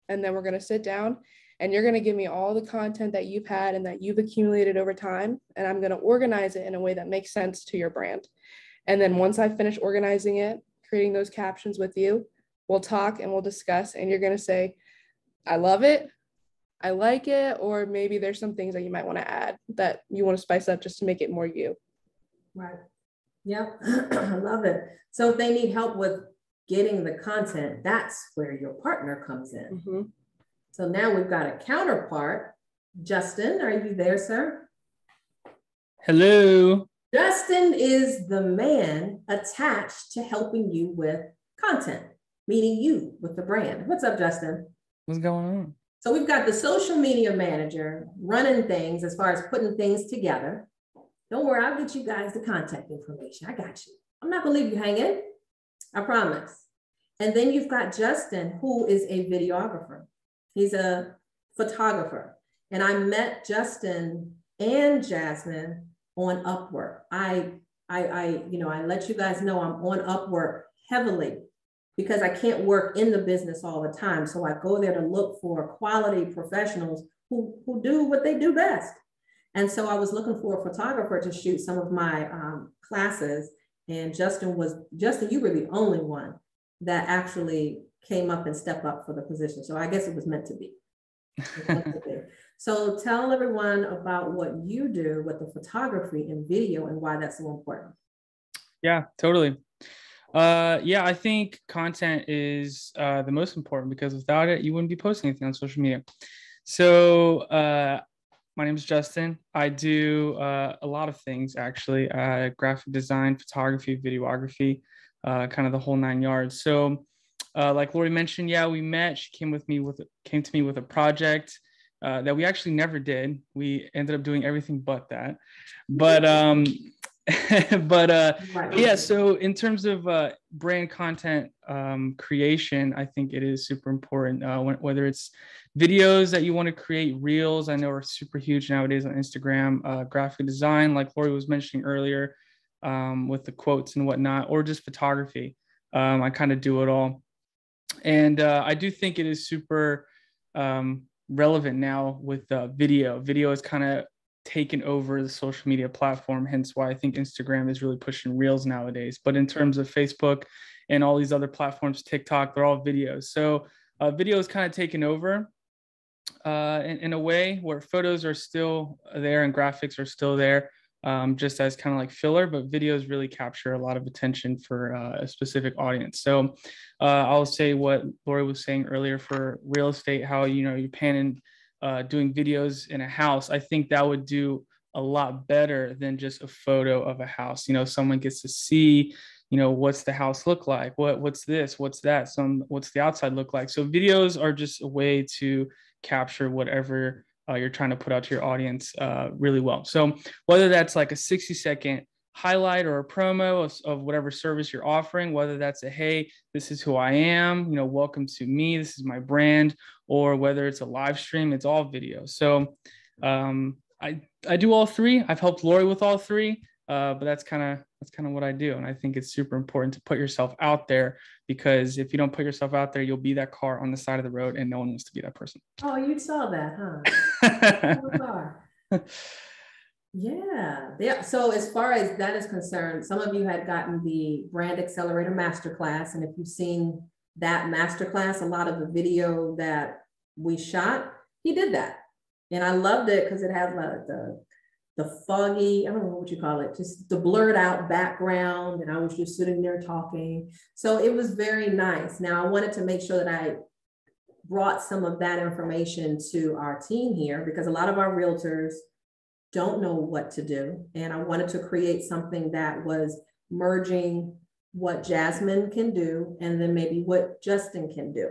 And then we're going to sit down and you're going to give me all the content that you've had and that you've accumulated over time. And I'm going to organize it in a way that makes sense to your brand. And then once I finish organizing it, creating those captions with you, we'll talk and we'll discuss. And you're going to say, I love it, I like it, or maybe there's some things that you might want to add that you want to spice up just to make it more you. Right. Yep. I love it. So if they need help with getting the content, that's where your partner comes in. Mm-hmm. So now we've got a counterpart. Justin, are you there, sir? Hello. Justin is the man attached to helping you with content, meaning you with the brand. What's up, Justin? What's going on? So we've got the social media manager running things as far as putting things together. Don't worry, I'll get you guys the contact information. I got you. I'm not gonna leave you hanging. I promise. And then you've got Justin, who is a videographer. He's a photographer. And I met Justin and Jasmine on Upwork. I let you guys know I'm on Upwork heavily because I can't work in the business all the time. So I go there to look for quality professionals who do what they do best. And so I was looking for a photographer to shoot some of my classes. And Justin, you were the only one that actually came up and stepped up for the position. So I guess it was meant to be. So tell everyone about what you do with the photography and video and why that's so important. Yeah, totally. Yeah, I think content is the most important, because without it, you wouldn't be posting anything on social media. So my name is Justin. I do a lot of things, actually. Graphic design, photography, videography, kind of the whole 9 yards. So like Lorie mentioned, yeah, we met. She came to me with a project that we actually never did. We ended up doing everything but that. But yeah, so in terms of brand content creation, I think it is super important, whether it's videos that you want to create, reels, I know are super huge nowadays on Instagram, graphic design, like Lorie was mentioning earlier, with the quotes and whatnot, or just photography. I kind of do it all. And I do think it is super relevant now with video. Video is kind of taken over the social media platform, hence why I think Instagram is really pushing reels nowadays. But in terms of Facebook and all these other platforms, TikTok, they're all videos. So video is kind of taken over in a way where photos are still there and graphics are still there, just as kind of like filler, but videos really capture a lot of attention for a specific audience. So I'll say what Lorie was saying earlier for real estate, how, you're panning, doing videos in a house. I think that would do a lot better than just a photo of a house. Someone gets to see, what's the house look like? What's this? What's that? What's the outside look like? So videos are just a way to capture whatever you're trying to put out to your audience really well. So whether that's like a 60-second highlight or a promo of whatever service you're offering, whether that's a, hey, this is who I am, welcome to me, this is my brand, or whether it's a live stream, it's all video. So I do all three. I've helped Lorie with all three, but that's kind of what I do. And I think it's super important to put yourself out there, because if you don't put yourself out there, you'll be that car on the side of the road and no one wants to be that person. Oh, you saw that, huh? Yeah. So as far as that is concerned, some of you had gotten the Brand Accelerator Masterclass. And if you've seen that masterclass, a lot of the video that we shot, he did that. And I loved it because it has like the foggy, I don't know what you call it, just the blurred out background. And I was just sitting there talking. So it was very nice. Now I wanted to make sure that I brought some of that information to our team here, because a lot of our realtors don't know what to do. And I wanted to create something that was merging what Jasmine can do and then maybe what Justin can do.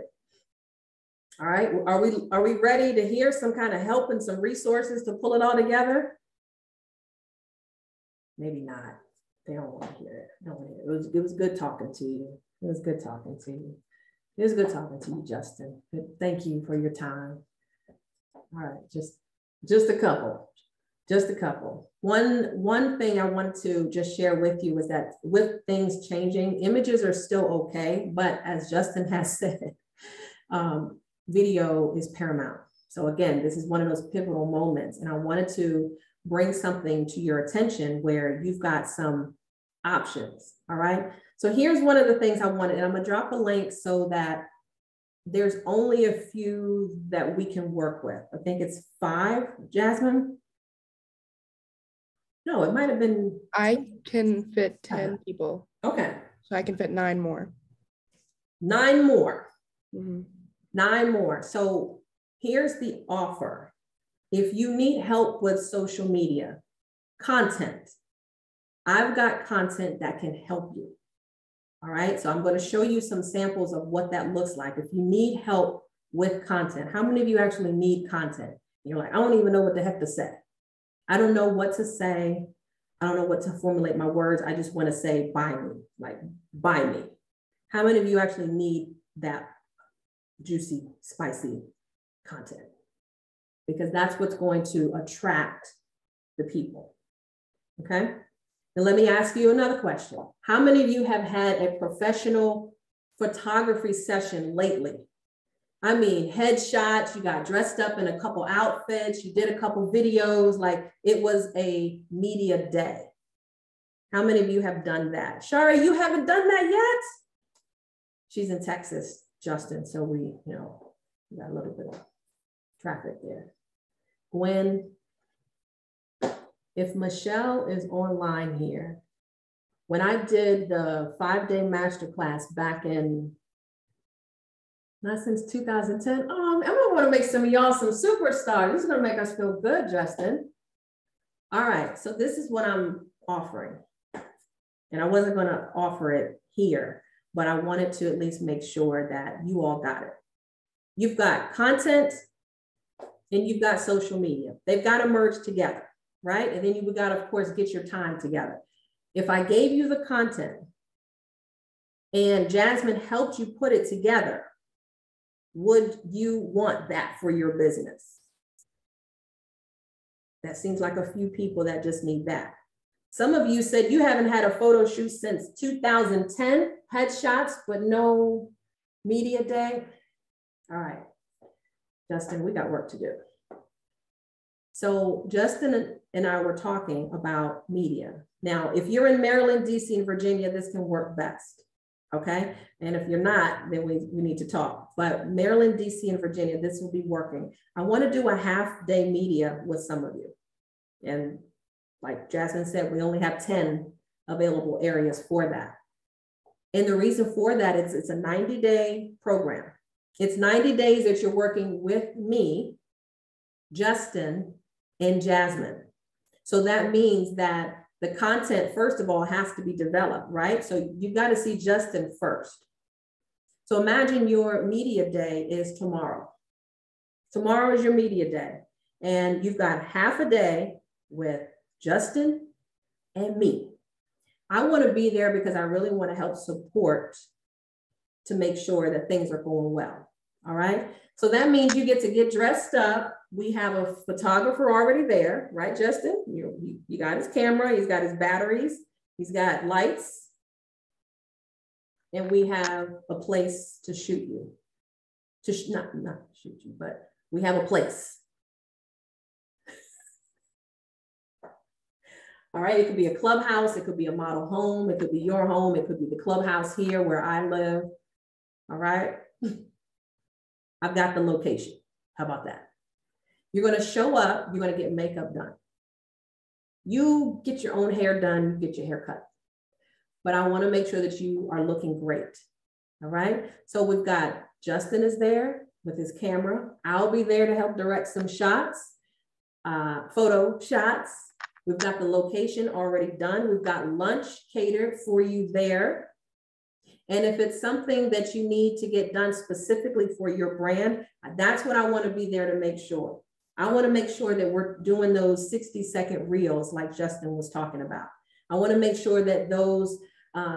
All right, are we ready to hear some kind of help and some resources to pull it all together? Maybe not. They don't want to hear it. It was good talking to you. It was good talking to you. It was good talking to you, Justin. Thank you for your time. All right, just a couple. Just a couple. One thing I wanted to just share with you is that with things changing, images are still okay, but as Justin has said, video is paramount. So again, this is one of those pivotal moments, and I wanted to bring something to your attention where you've got some options. All right. So here's one of the things I wanted, and I'm gonna drop a link so that there's only a few that we can work with. I think it's 5, Jasmine. No, it might have been. I can fit 10 people. Okay. So I can fit 9 more. 9 more. Mm-hmm. 9 more. So here's the offer. If you need help with social media content, I've got content that can help you. All right. So I'm going to show you some samples of what that looks like. If you need help with content, how many of you actually need content? You're like, I don't even know what the heck to say. I don't know what to say. I don't know what to formulate my words. I just want to say, buy me, like buy me. How many of you actually need that juicy, spicy content? Because that's what's going to attract the people. Okay. Now let me ask you another question. How many of you have had a professional photography session lately I mean, headshots, you got dressed up in a couple outfits, you did a couple videos, like it was a media day. How many of you have done that? Shari, you haven't done that yet? She's in Texas, Justin, so we got a little bit of traffic there. Gwen, if Michelle is online here, when I did the 5-day masterclass back in, not since 2010, I'm gonna wanna make some of y'all some superstars. This is gonna make us feel good, Justin. All right, so this is what I'm offering. And I wasn't gonna offer it here, but I wanted to at least make sure that you all got it. You've got content and you've got social media. They've got to merge together, right? And then you've got to, of course, get your time together. If I gave you the content and Jasmine helped you put it together, would you want that for your business? That seems like a few people that just need that. Some of you said you haven't had a photo shoot since 2010, headshots, but no media day. All right, Justin, we got work to do. So Justin and I were talking about media. Now, if you're in Maryland, DC, and Virginia, this can work best, okay? And if you're not, then we need to talk. But Maryland, DC, and Virginia, this will be working. I want to do a half-day media with some of you. And like Jasmine said, we only have 10 available areas for that. And the reason for that is it's a 90-day program. It's 90 days that you're working with me, Justin, and Jasmine. So that means that the content, first of all, has to be developed, right? So you've got to see Justin first. So imagine your media day is tomorrow. Tomorrow is your media day. And you've got half a day with Justin and me. I want to be there because I really want to help support to make sure that things are going well. All right. So that means you get to get dressed up. We have a photographer already there, right, Justin? You got his camera, he's got his batteries, he's got lights, and we have a place to shoot you. Not shoot you, but we have a place. All right, it could be a clubhouse, it could be a model home, it could be your home, it could be the clubhouse here where I live. All right. I've got the location. How about that? You're going to show up, you're going to get makeup done. You get your own hair done, you get your hair cut. But I want to make sure that you are looking great. All right. So we've got Justin is there with his camera. I'll be there to help direct some shots, photo shots. We've got the location already done. We've got lunch catered for you there. And if it's something that you need to get done specifically for your brand, that's what I want to be there to make sure. I want to make sure that we're doing those 60-second reels like Justin was talking about. I want to make sure that those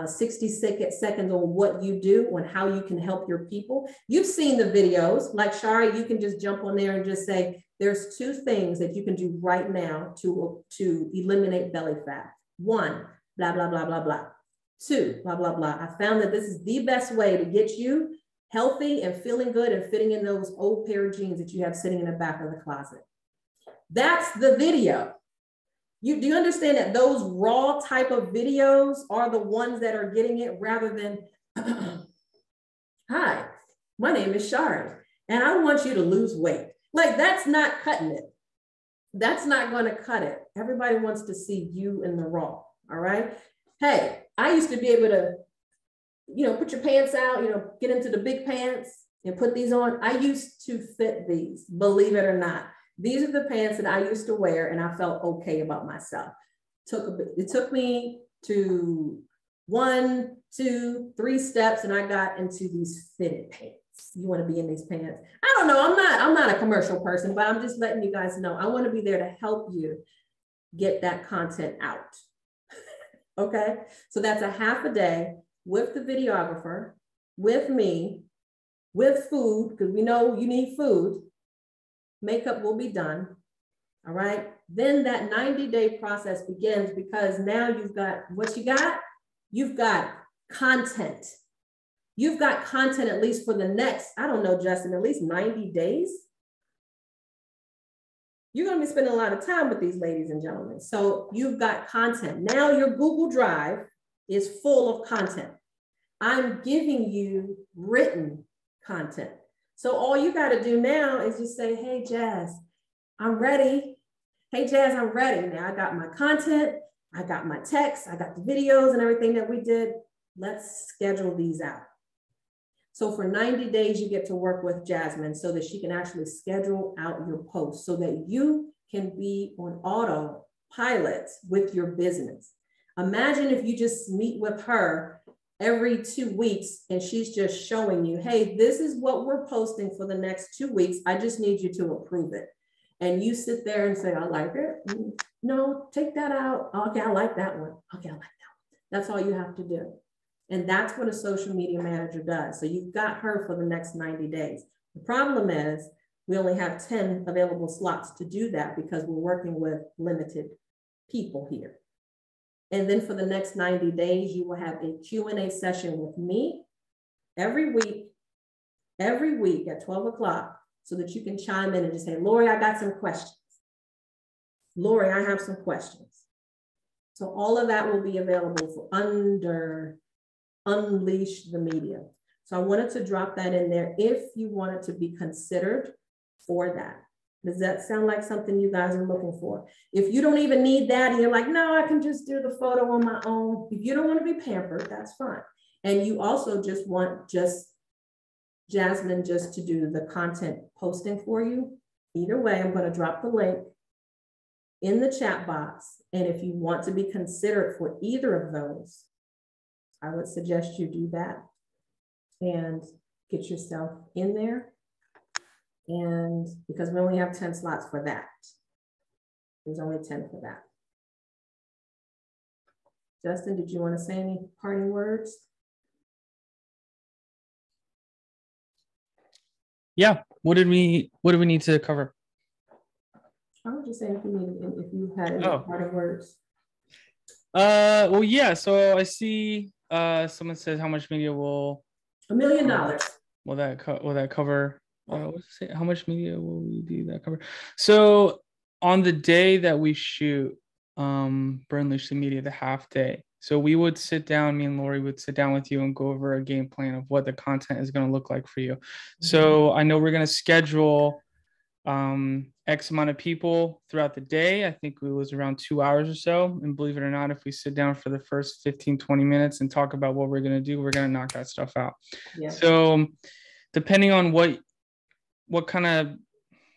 60 seconds on what you do and how you can help your people. You've seen the videos, like Shari, you can just jump on there and just say, there's 2 things that you can do right now to eliminate belly fat. 1, blah, blah, blah, blah, blah. 2, blah, blah, blah. I found that this is the best way to get you healthy and feeling good and fitting in those old pair of jeans that you have sitting in the back of the closet. That's the video. Do you understand that those raw type of videos are the ones that are getting it rather than, hi, my name is Shari, and I want you to lose weight. Like, that's not cutting it. That's not going to cut it. Everybody wants to see you in the raw, all right? Hey, I used to be able to, put your pants out, get into the big pants and put these on. I used to fit these, believe it or not. These are the pants that I used to wear and I felt okay about myself. It took me to 1, 2, 3 steps and I got into these fitted pants. You want to be in these pants? I don't know. I'm not a commercial person, but I'm just letting you guys know. I want to be there to help you get that content out. Okay. So that's a half a day with the videographer, with me, with food, because we know you need food. Makeup will be done. All right. Then that 90-day process begins because now you've got what you got? You've got content. you've got content at least for the next, I don't know, Justin, at least 90 days. You're going to be spending a lot of time with these ladies and gentlemen. So you've got content. Now your Google Drive is full of content. I'm giving you written content. So all you got to do now is just say, hey, Jazz, I'm ready. Hey, Jazz, I'm ready. Now I got my content. I got my text. I got the videos and everything that we did. Let's schedule these out. So for 90 days, you get to work with Jasmine so that she can actually schedule out your posts so that you can be on autopilot with your business. Imagine if you just meet with her every 2 weeks and she's just showing you, hey, this is what we're posting for the next 2 weeks. I just need you to approve it. And you sit there and say, I like it. No, take that out. Okay, I like that one. Okay, I like that one. That's all you have to do. And that's what a social media manager does. So you've got her for the next 90 days. The problem is we only have 10 available slots to do that because we're working with limited people here. And then for the next 90 days, you will have a Q&A session with me every week at 12 o'clock so that you can chime in and just say, Lorie, I got some questions. Lorie, I have some questions. So all of that will be available for Unleash the Media. So I wanted to drop that in there if you wanted to be considered for that. Does that sound like something you guys are looking for? If you don't even need that and you're like, no, I can just do the photo on my own. If you don't want to be pampered, that's fine. And you also just want Jasmine just to do the content posting for you. Either way, I'm going to drop the link in the chat box. And if you want to be considered for either of those, I would suggest you do that and get yourself in there. And because we only have 10 slots for that. There's only 10 for that. Justin, did you want to say any parting words? Yeah. What do we need to cover? I was just saying if you had any parting words. Well, yeah. So I see someone says how much media will $1 million. Will that cover? What's it say? How much media will we do that cover? So on the day that we shoot Unleash the Media, the half day. So we would sit down, me and Lorie would sit down with you and go over a game plan of what the content is going to look like for you. Mm-hmm. So I know we're going to schedule X amount of people throughout the day. I think it was around 2 hours or so. And believe it or not, if we sit down for the first 15, 20 minutes and talk about what we're going to do, we're going to knock that stuff out. Yeah. So depending on what kind of,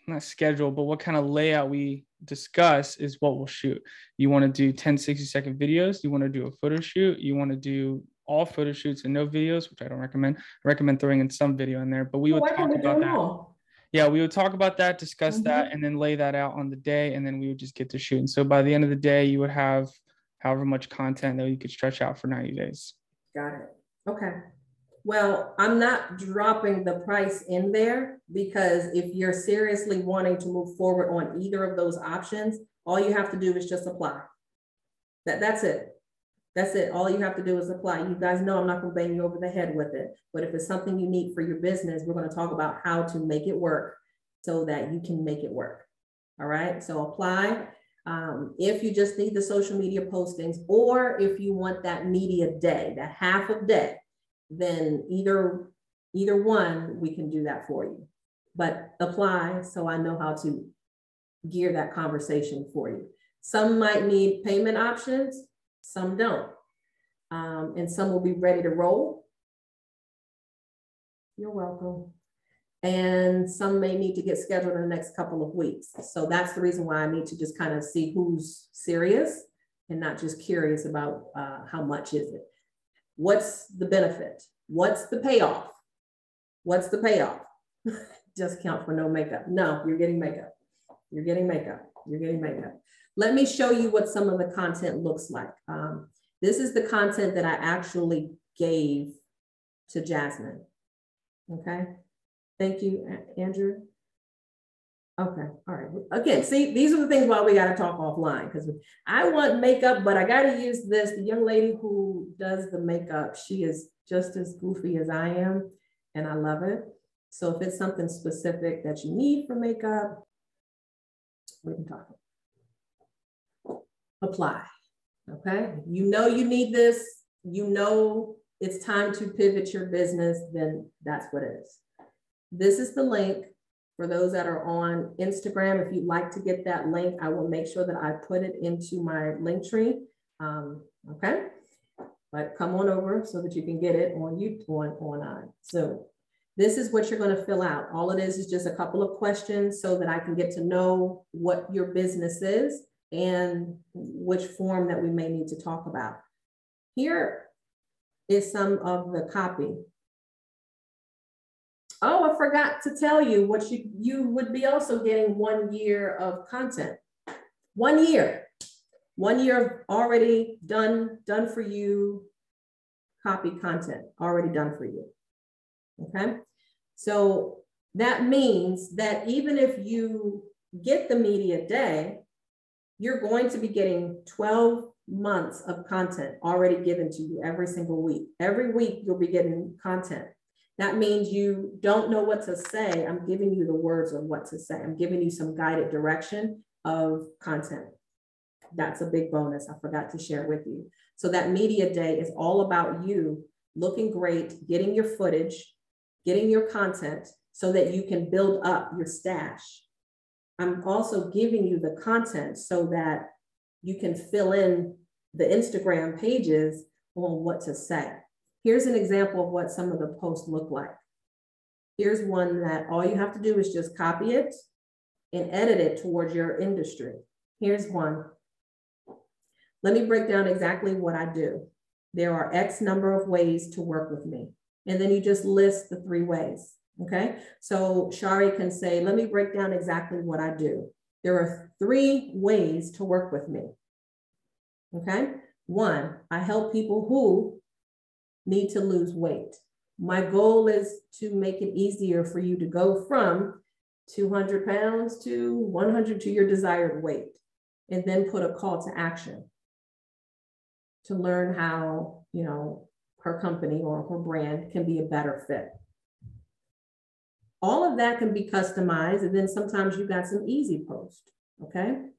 not schedule, but what kind of layout we discuss is what we'll shoot. You want to do 10, 60-second videos. You want to do a photo shoot. You want to do all photo shoots and no videos, which I don't recommend. I recommend throwing in some video in there, but we would talk about that. Yeah, we would talk about that, discuss that, and then lay that out on the day, and then we would just get to shoot. And so by the end of the day, you would have however much content that you could stretch out for 90 days. Got it. Okay. Well, I'm not dropping the price in there because if you're seriously wanting to move forward on either of those options, all you have to do is just apply. That's it. That's it. All you have to do is apply. You guys know I'm not going to bang you over the head with it, but if it's something you need for your business, we're going to talk about how to make it work so that you can make it work. All right. So apply. If you just need the social media postings, or if you want that media day, that half of day, then either one, we can do that for you. But apply so I know how to gear that conversation for you. Some might need payment options, some don't. And some will be ready to roll. You're welcome. And some may need to get scheduled in the next couple of weeks. So that's the reason why I need to just kind of see who's serious and not just curious about how much is it. What's the benefit? What's the payoff? What's the payoff? Discount for no makeup. No, you're getting makeup. You're getting makeup. You're getting makeup. Let me show you what some of the content looks like. This is the content that I actually gave to Jasmine. Okay. Thank you, Andrew. Okay. All right. Again, see, these are the things why we got to talk offline, because I want makeup, but I got to use this. The young lady who does the makeup, she is just as goofy as I am, and I love it. So if it's something specific that you need for makeup, we can talk. Apply, okay? You know you need this, you know it's time to pivot your business, then that's what it is. This is the link for those that are on Instagram. If you'd like to get that link, I will make sure that I put it into my link tree, okay? But come on over so that you can get it on YouTube, on Zoom. This is what you're going to fill out. All it is just a couple of questions so that I can get to know what your business is and which form that we may need to talk about. Here is some of the copy. Oh, I forgot to tell you what you would be also getting 1 year of content. 1 year. 1 year of already done for you copy content, already done for you. Okay, so that means that even if you get the media day, you're going to be getting 12 months of content already given to you every single week. Every week you'll be getting content. That means you don't know what to say. I'm giving you the words of what to say. I'm giving you some guided direction of content. That's a big bonus I forgot to share with you. So that media day is all about you looking great, getting your footage, getting your content so that you can build up your stash. I'm also giving you the content so that you can fill in the Instagram pages on what to say. Here's an example of what some of the posts look like. Here's one that all you have to do is just copy it and edit it towards your industry. Here's one. Let me break down exactly what I do. There are X number of ways to work with me. And then you just list the 3 ways, okay? So Shari can say, let me break down exactly what I do. There are 3 ways to work with me, okay? 1, I help people who need to lose weight. My goal is to make it easier for you to go from 200 pounds to 100 to your desired weight, and then put a call to action to learn how, you know, her company or her brand can be a better fit. All of that can be customized, and then sometimes you got some easy posts, okay?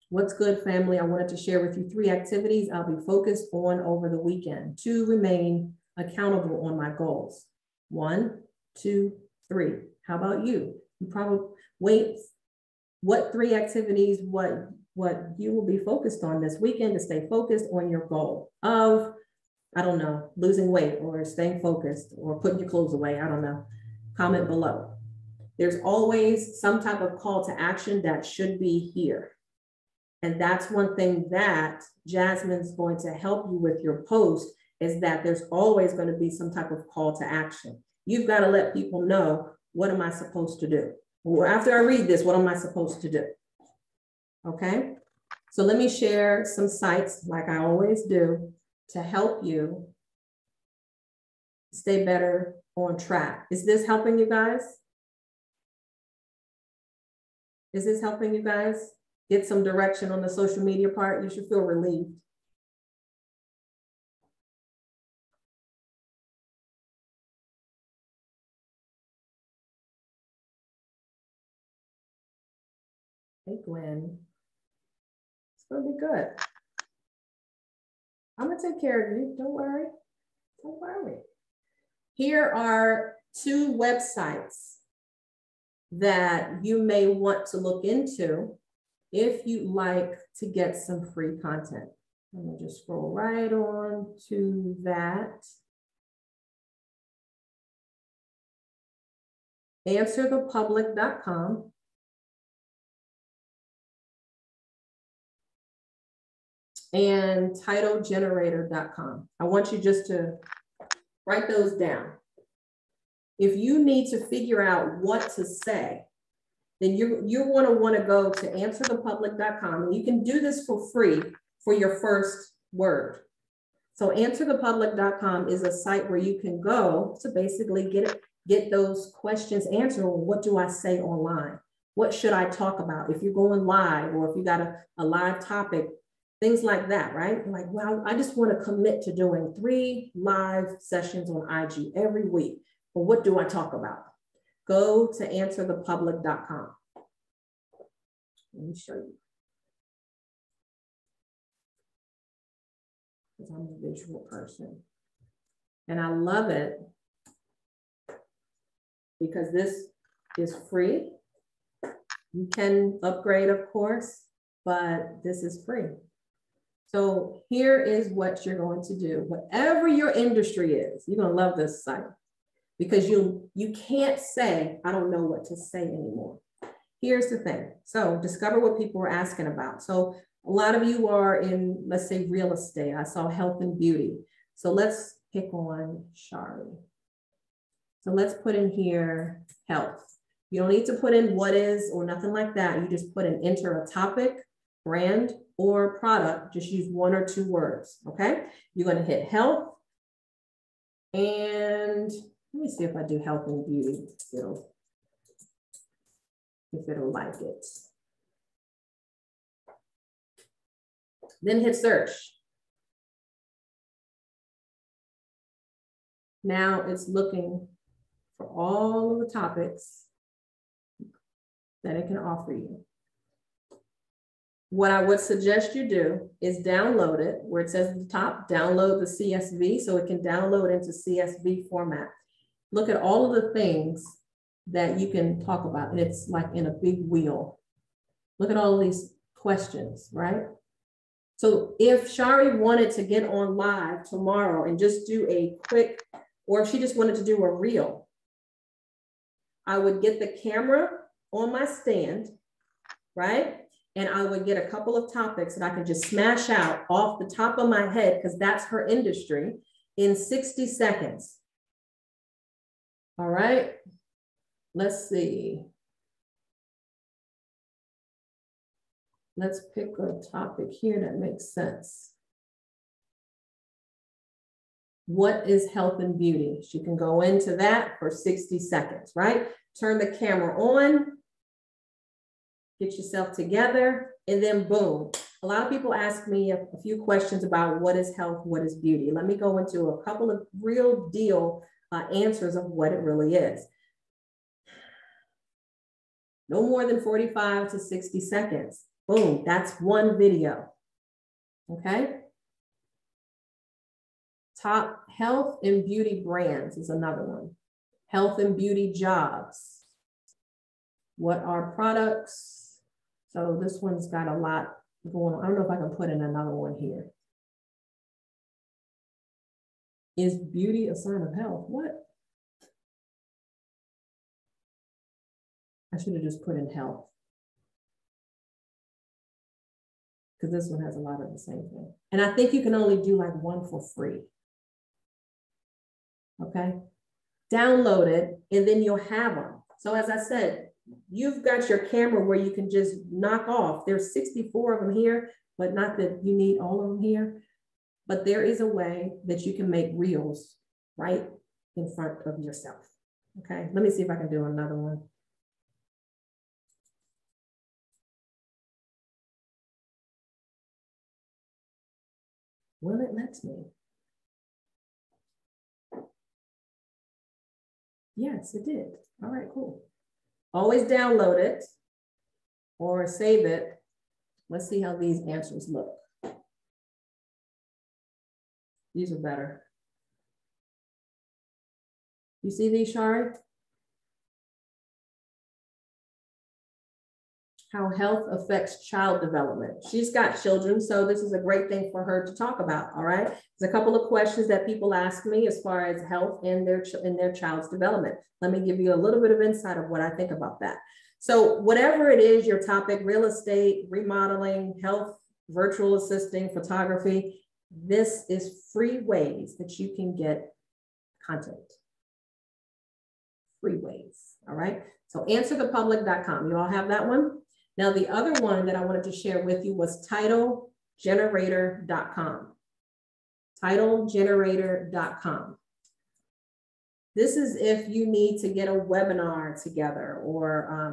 What's good, family? I wanted to share with you 3 activities I'll be focused on over the weekend to remain accountable on my goals. 1, 2, 3. How about you? You probably wait. What 3 activities, what you will be focused on this weekend to stay focused on your goal of, I don't know, losing weight or staying focused or putting your clothes away. I don't know. Comment below. There's always some type of call to action that should be here. And that's one thing that Jasmine's going to help you with your post, is that there's always going to be some type of call to action. You've got to let people know, what am I supposed to do? Well, after I read this, what am I supposed to do? Okay, so let me share some sites, like I always do, to help you stay better on track. Is this helping you guys? Is this helping you guys get some direction on the social media part? You should feel relieved. Hey, Gwen. It's gonna be good. I'm gonna take care of you. Don't worry. Don't worry. Here are 2 websites that you may want to look into if you'd like to get some free content. I'm gonna just scroll right on to that. Answerthepublic.com. and titlegenerator.com. I want you just to write those down. If you need to figure out what to say, then you're going to want to go to answerthepublic.com, and you can do this for free for your first word. So answerthepublic.com is a site where you can go to basically get those questions answered. What do I say online? What should I talk about? If you're going live, or if you got a live topic, Things like that, right? Like, well, I just want to commit to doing 3 live sessions on IG every week. Well, what do I talk about? Go to answerthepublic.com. Let me show you. Because I'm a visual person. And I love it because this is free. You can upgrade, of course, but this is free. So here is what you're going to do. Whatever your industry is, you're gonna love this site because you can't say, I don't know what to say anymore. Here's the thing. So discover what people are asking about. So a lot of you are in, let's say, real estate. I saw health and beauty. So let's pick on Shari. So let's put in here health. You don't need to put in what is or nothing like that. You just put in, enter a topic, brand, or product. Just use 1 or 2 words, okay? You're gonna hit health. And let me see if I do health and beauty, if it'll like it. Then hit search. Now it's looking for all of the topics that it can offer you. What I would suggest you do is download it where it says at the top, download the CSV so it can download into CSV format. Look at all of the things that you can talk about. And it's like in a big wheel. Look at all of these questions, right? So if Shari wanted to get on live tomorrow and just do a quick, or if she just wanted to do a reel, I would get the camera on my stand, right? And I would get a couple of topics that I could just smash out off the top of my head, because that's her industry, in 60 seconds. All right, let's see. Let's pick a topic here that makes sense. What is health and beauty? She can go into that for 60 seconds, right? Turn the camera on, get yourself together, and then boom. A lot of people ask me a few questions about what is health, what is beauty. Let me go into a couple of real deal answers of what it really is. No more than 45 to 60 seconds. Boom, that's one video, okay? Top health and beauty brands is another one. Health and beauty jobs. What are products? So this one's got a lot going on. I don't know if I can put in another one here. Is beauty a sign of health? What? I should have just put in health, because this one has a lot of the same thing. And I think you can only do like one for free. Okay, download it and then you'll have them. So as I said, you've got your camera where you can just knock off. There's 64 of them here, but not that you need all of them here. But there is a way that you can make reels right in front of yourself. Okay, let me see if I can do another one. Well, it lets me. Yes, it did. All right, cool. Always download it or save it. Let's see how these answers look. These are better. You see these, Shari? How health affects child development. She's got children, so this is a great thing for her to talk about, all right? There's a couple of questions that people ask me as far as health and their child's development. Let me give you a little bit of insight of what I think about that. So whatever it is, your topic, real estate, remodeling, health, virtual assisting, photography, this is free ways that you can get content. Free ways, all right? So answerthepublic.com, you all have that one? Now, the other one that I wanted to share with you was titlegenerator.com. Titlegenerator.com. This is if you need to get a webinar together, or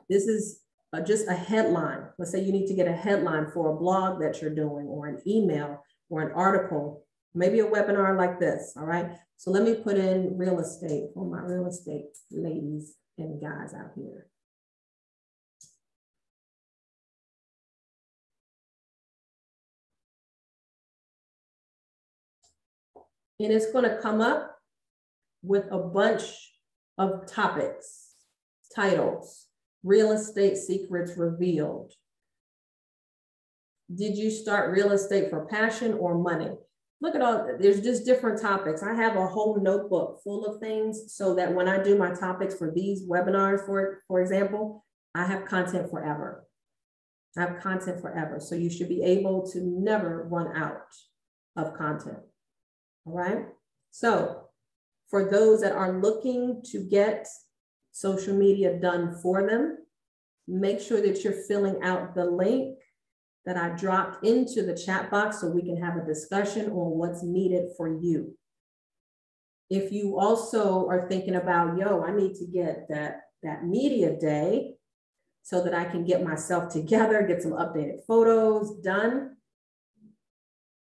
this is just a headline. Let's say you need to get a headline for a blog that you're doing, or an email, or an article, maybe a webinar like this. All right. So let me put in real estate for my real estate ladies and guys out here. And it's going to come up with a bunch of topics, titles, real estate secrets revealed. Did you start real estate for passion or money? Look at all, there's just different topics. I have a whole notebook full of things so that when I do my topics for these webinars, for example, I have content forever. I have content forever. So you should be able to never run out of content. All right. So for those that are looking to get social media done for them, make sure that you're filling out the link that I dropped into the chat box so we can have a discussion on what's needed for you. If you also are thinking about, yo, I need to get that media day so that I can get myself together, get some updated photos done.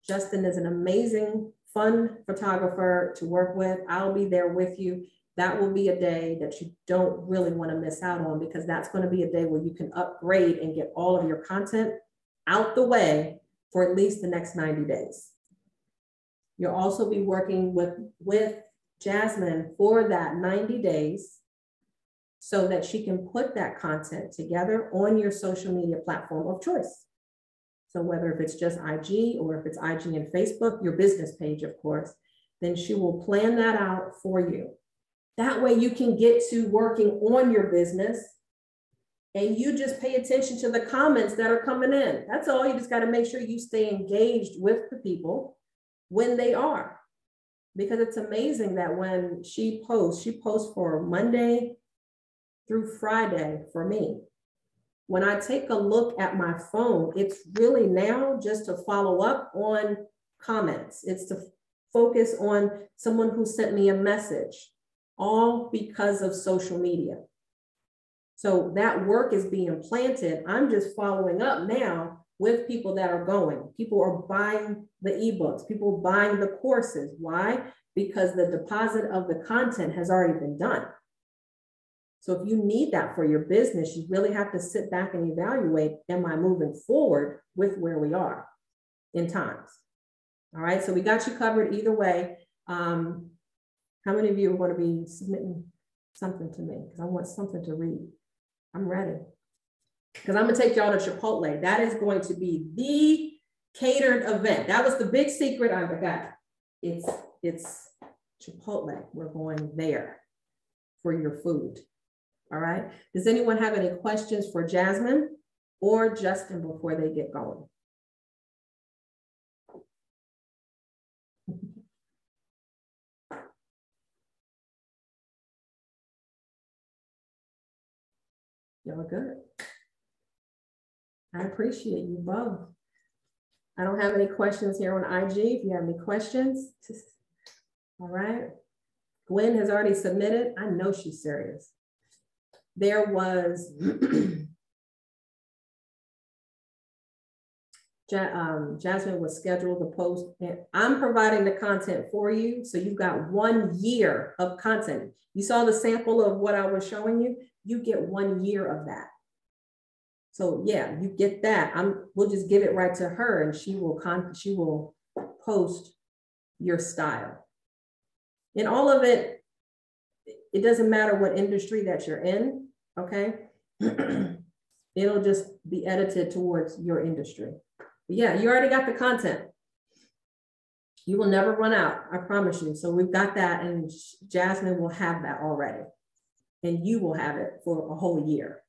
Justin is an amazing, fun photographer to work with. I'll be there with you. That will be a day that you don't really want to miss out on, because that's going to be a day where you can upgrade and get all of your content out the way for at least the next 90 days. You'll also be working with Jasmine for that 90 days so that she can put that content together on your social media platform of choice. So whether if it's just IG or if it's IG and Facebook, your business page, of course, then she will plan that out for you. That way you can get to working on your business and you just pay attention to the comments that are coming in. That's all. You just got to make sure you stay engaged with the people when they are. Because it's amazing that when she posts for Monday through Friday for me. When I take a look at my phone, it's really now just to follow up on comments. It's to focus on someone who sent me a message, all because of social media. So that work is being planted. I'm just following up now with people that are going. People are buying the ebooks, people are buying the courses. Why? Because the deposit of the content has already been done. So if you need that for your business, you really have to sit back and evaluate, am I moving forward with where we are in times? All right, so we got you covered either way. How many of you are going to be submitting something to me? Because I want something to read. I'm ready. Because I'm going to take y'all to Chipotle. That is going to be the catered event. That was the big secret I forgot. It's Chipotle. We're going there for your food. All right. Does anyone have any questions for Jasmine or Justin before they get going? Y'all good. I appreciate you both. I don't have any questions here on IG. If you have any questions, all right. Gwen has already submitted. I know she's serious. There was Jasmine was scheduled to post, and I'm providing the content for you. So you've got 1 year of content. You saw the sample of what I was showing you. You get 1 year of that. So yeah, you get that. We'll just give it right to her, and she will post your style. And all of it, it doesn't matter what industry that you're in, okay? It'll just be edited towards your industry. But yeah, you already got the content. You will never run out, I promise you. So we've got that, and Jasmine will have that already. And you will have it for a whole year.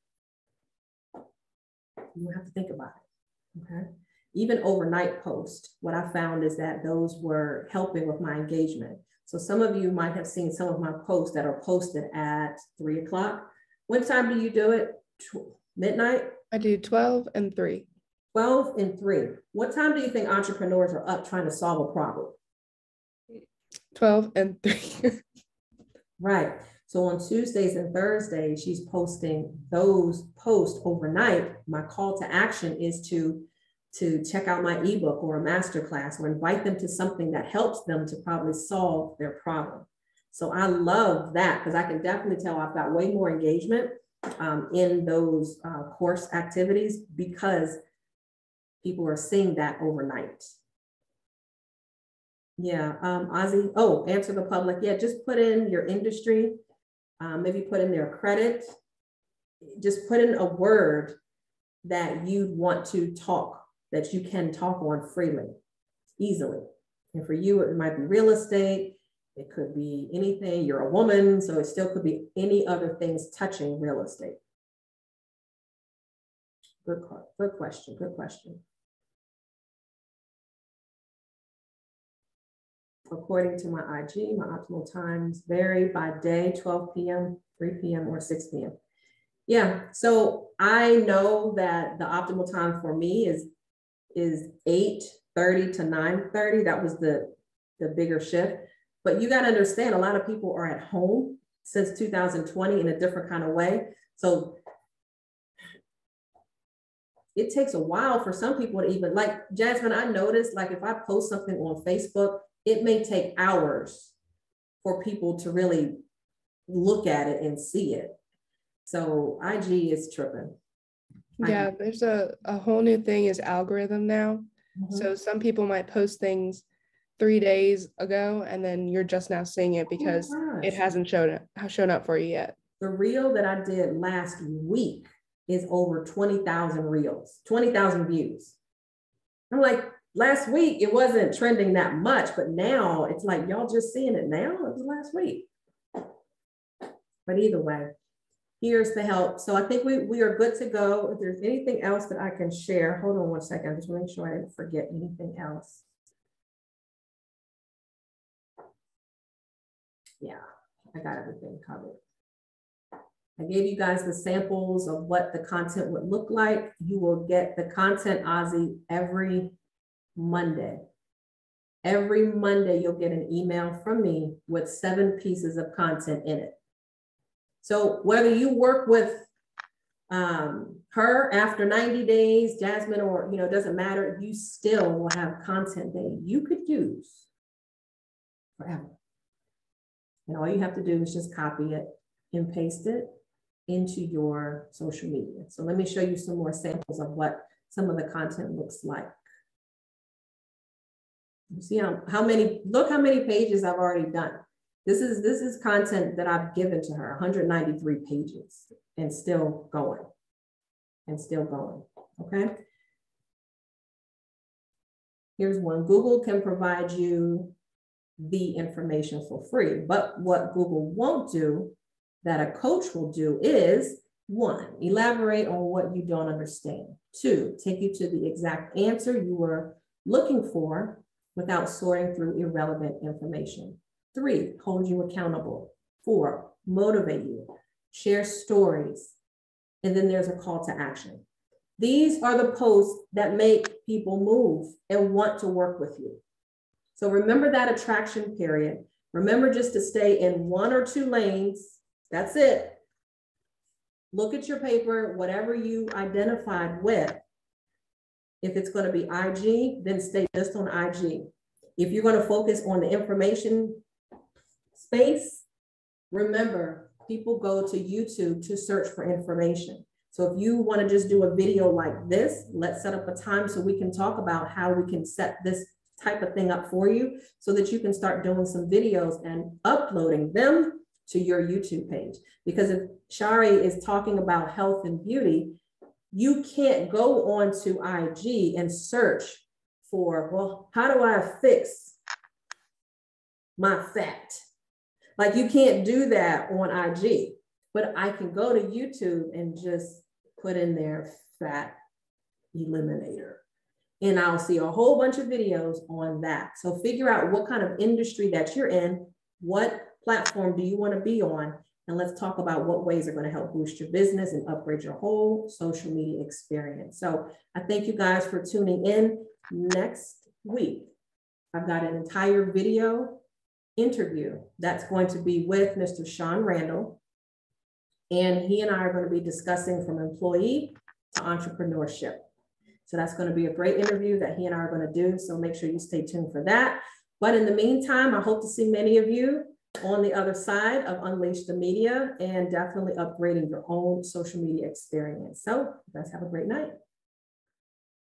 You have to think about it, okay? Even overnight posts, what I found is that those were helping with my engagement. So some of you might have seen some of my posts that are posted at 3 o'clock. What time do you do it? Midnight? I do 12 and 3. 12 and 3. What time do you think entrepreneurs are up trying to solve a problem? 12 and 3. Right. So on Tuesdays and Thursdays, she's posting those posts overnight. My call to action is to check out my ebook or a masterclass, or invite them to something that helps them to probably solve their problem. So I love that, because I can definitely tell I've got way more engagement in those course activities, because people are seeing that overnight. Yeah, Ozzy, oh, answer the public. Yeah, just put in your industry, maybe put in their credit, just put in a word that you want to talk, that you can talk on freely, easily. And for you, it might be real estate. It could be anything. You're a woman, so it still could be any other things touching real estate. Good question, good question. According to my IG, my optimal times vary by day, 12 p.m., 3 p.m., or 6 p.m. Yeah, so I know that the optimal time for me is 8:30 to 9:30. That was the bigger shift. But you got to understand, a lot of people are at home since 2020 in a different kind of way. So it takes a while for some people to even, like Jasmine, I noticed, like if I post something on Facebook, it may take hours for people to really look at it and see it. So IG is tripping. Yeah, there's a whole new thing is algorithm now. Mm-hmm. So some people might post things 3 days ago, and then you're just now seeing it because it hasn't shown up for you yet. The reel that I did last week is over 20,000 reels, 20,000 views. I'm like, last week it wasn't trending that much, but now it's like, y'all just seeing it now? It was last week. But either way, here's the help. So I think we are good to go. If there's anything else that I can share, hold on one second. I just want to make sure I didn't forget anything else. Yeah, I got everything covered. I gave you guys the samples of what the content would look like. You will get the content, Ozzy, every Monday. Every Monday, you'll get an email from me with 7 pieces of content in it. So whether you work with her after 90 days, Jasmine, or, it doesn't matter, you still will have content that you could use forever. And all you have to do is just copy it and paste it into your social media. So let me show you some more samples of what some of the content looks like. You see how many, look how many pages I've already done. This is content that I've given to her, 193 pages, and still going, okay? Here's one. Google can provide you the information for free, but what Google won't do that a coach will do is, 1, elaborate on what you don't understand. 2, take you to the exact answer you were looking for without sorting through irrelevant information. 3, hold you accountable. 4, motivate you, share stories, and then there's a call to action. These are the posts that make people move and want to work with you. So remember that attraction period. Remember just to stay in 1 or 2 lanes. That's it. Look at your paper, whatever you identified with. If it's going to be IG, then stay just on IG. If you're going to focus on the information space, remember, people go to YouTube to search for information. So if you want to just do a video like this, let's set up a time so we can talk about how we can set this type of thing up for you so that you can start doing some videos and uploading them to your YouTube page. Because if Shari is talking about health and beauty, you can't go on to IG and search for, well, how do I fix my fat? Like, you can't do that on IG, but I can go to YouTube and just put in there fat eliminator, and I'll see a whole bunch of videos on that. So figure out what kind of industry that you're in, what platform do you want to be on, and let's talk about what ways are going to help boost your business and upgrade your whole social media experience. So I thank you guys for tuning in. Next week, I've got an entire video interview. That's going to be with Mr. Sean Randall. And he and I are going to be discussing from employee to entrepreneurship. So that's going to be a great interview that he and I are going to do. So make sure you stay tuned for that. But in the meantime, I hope to see many of you on the other side of Unleash the Media and definitely upgrading your own social media experience. So let's have a great night.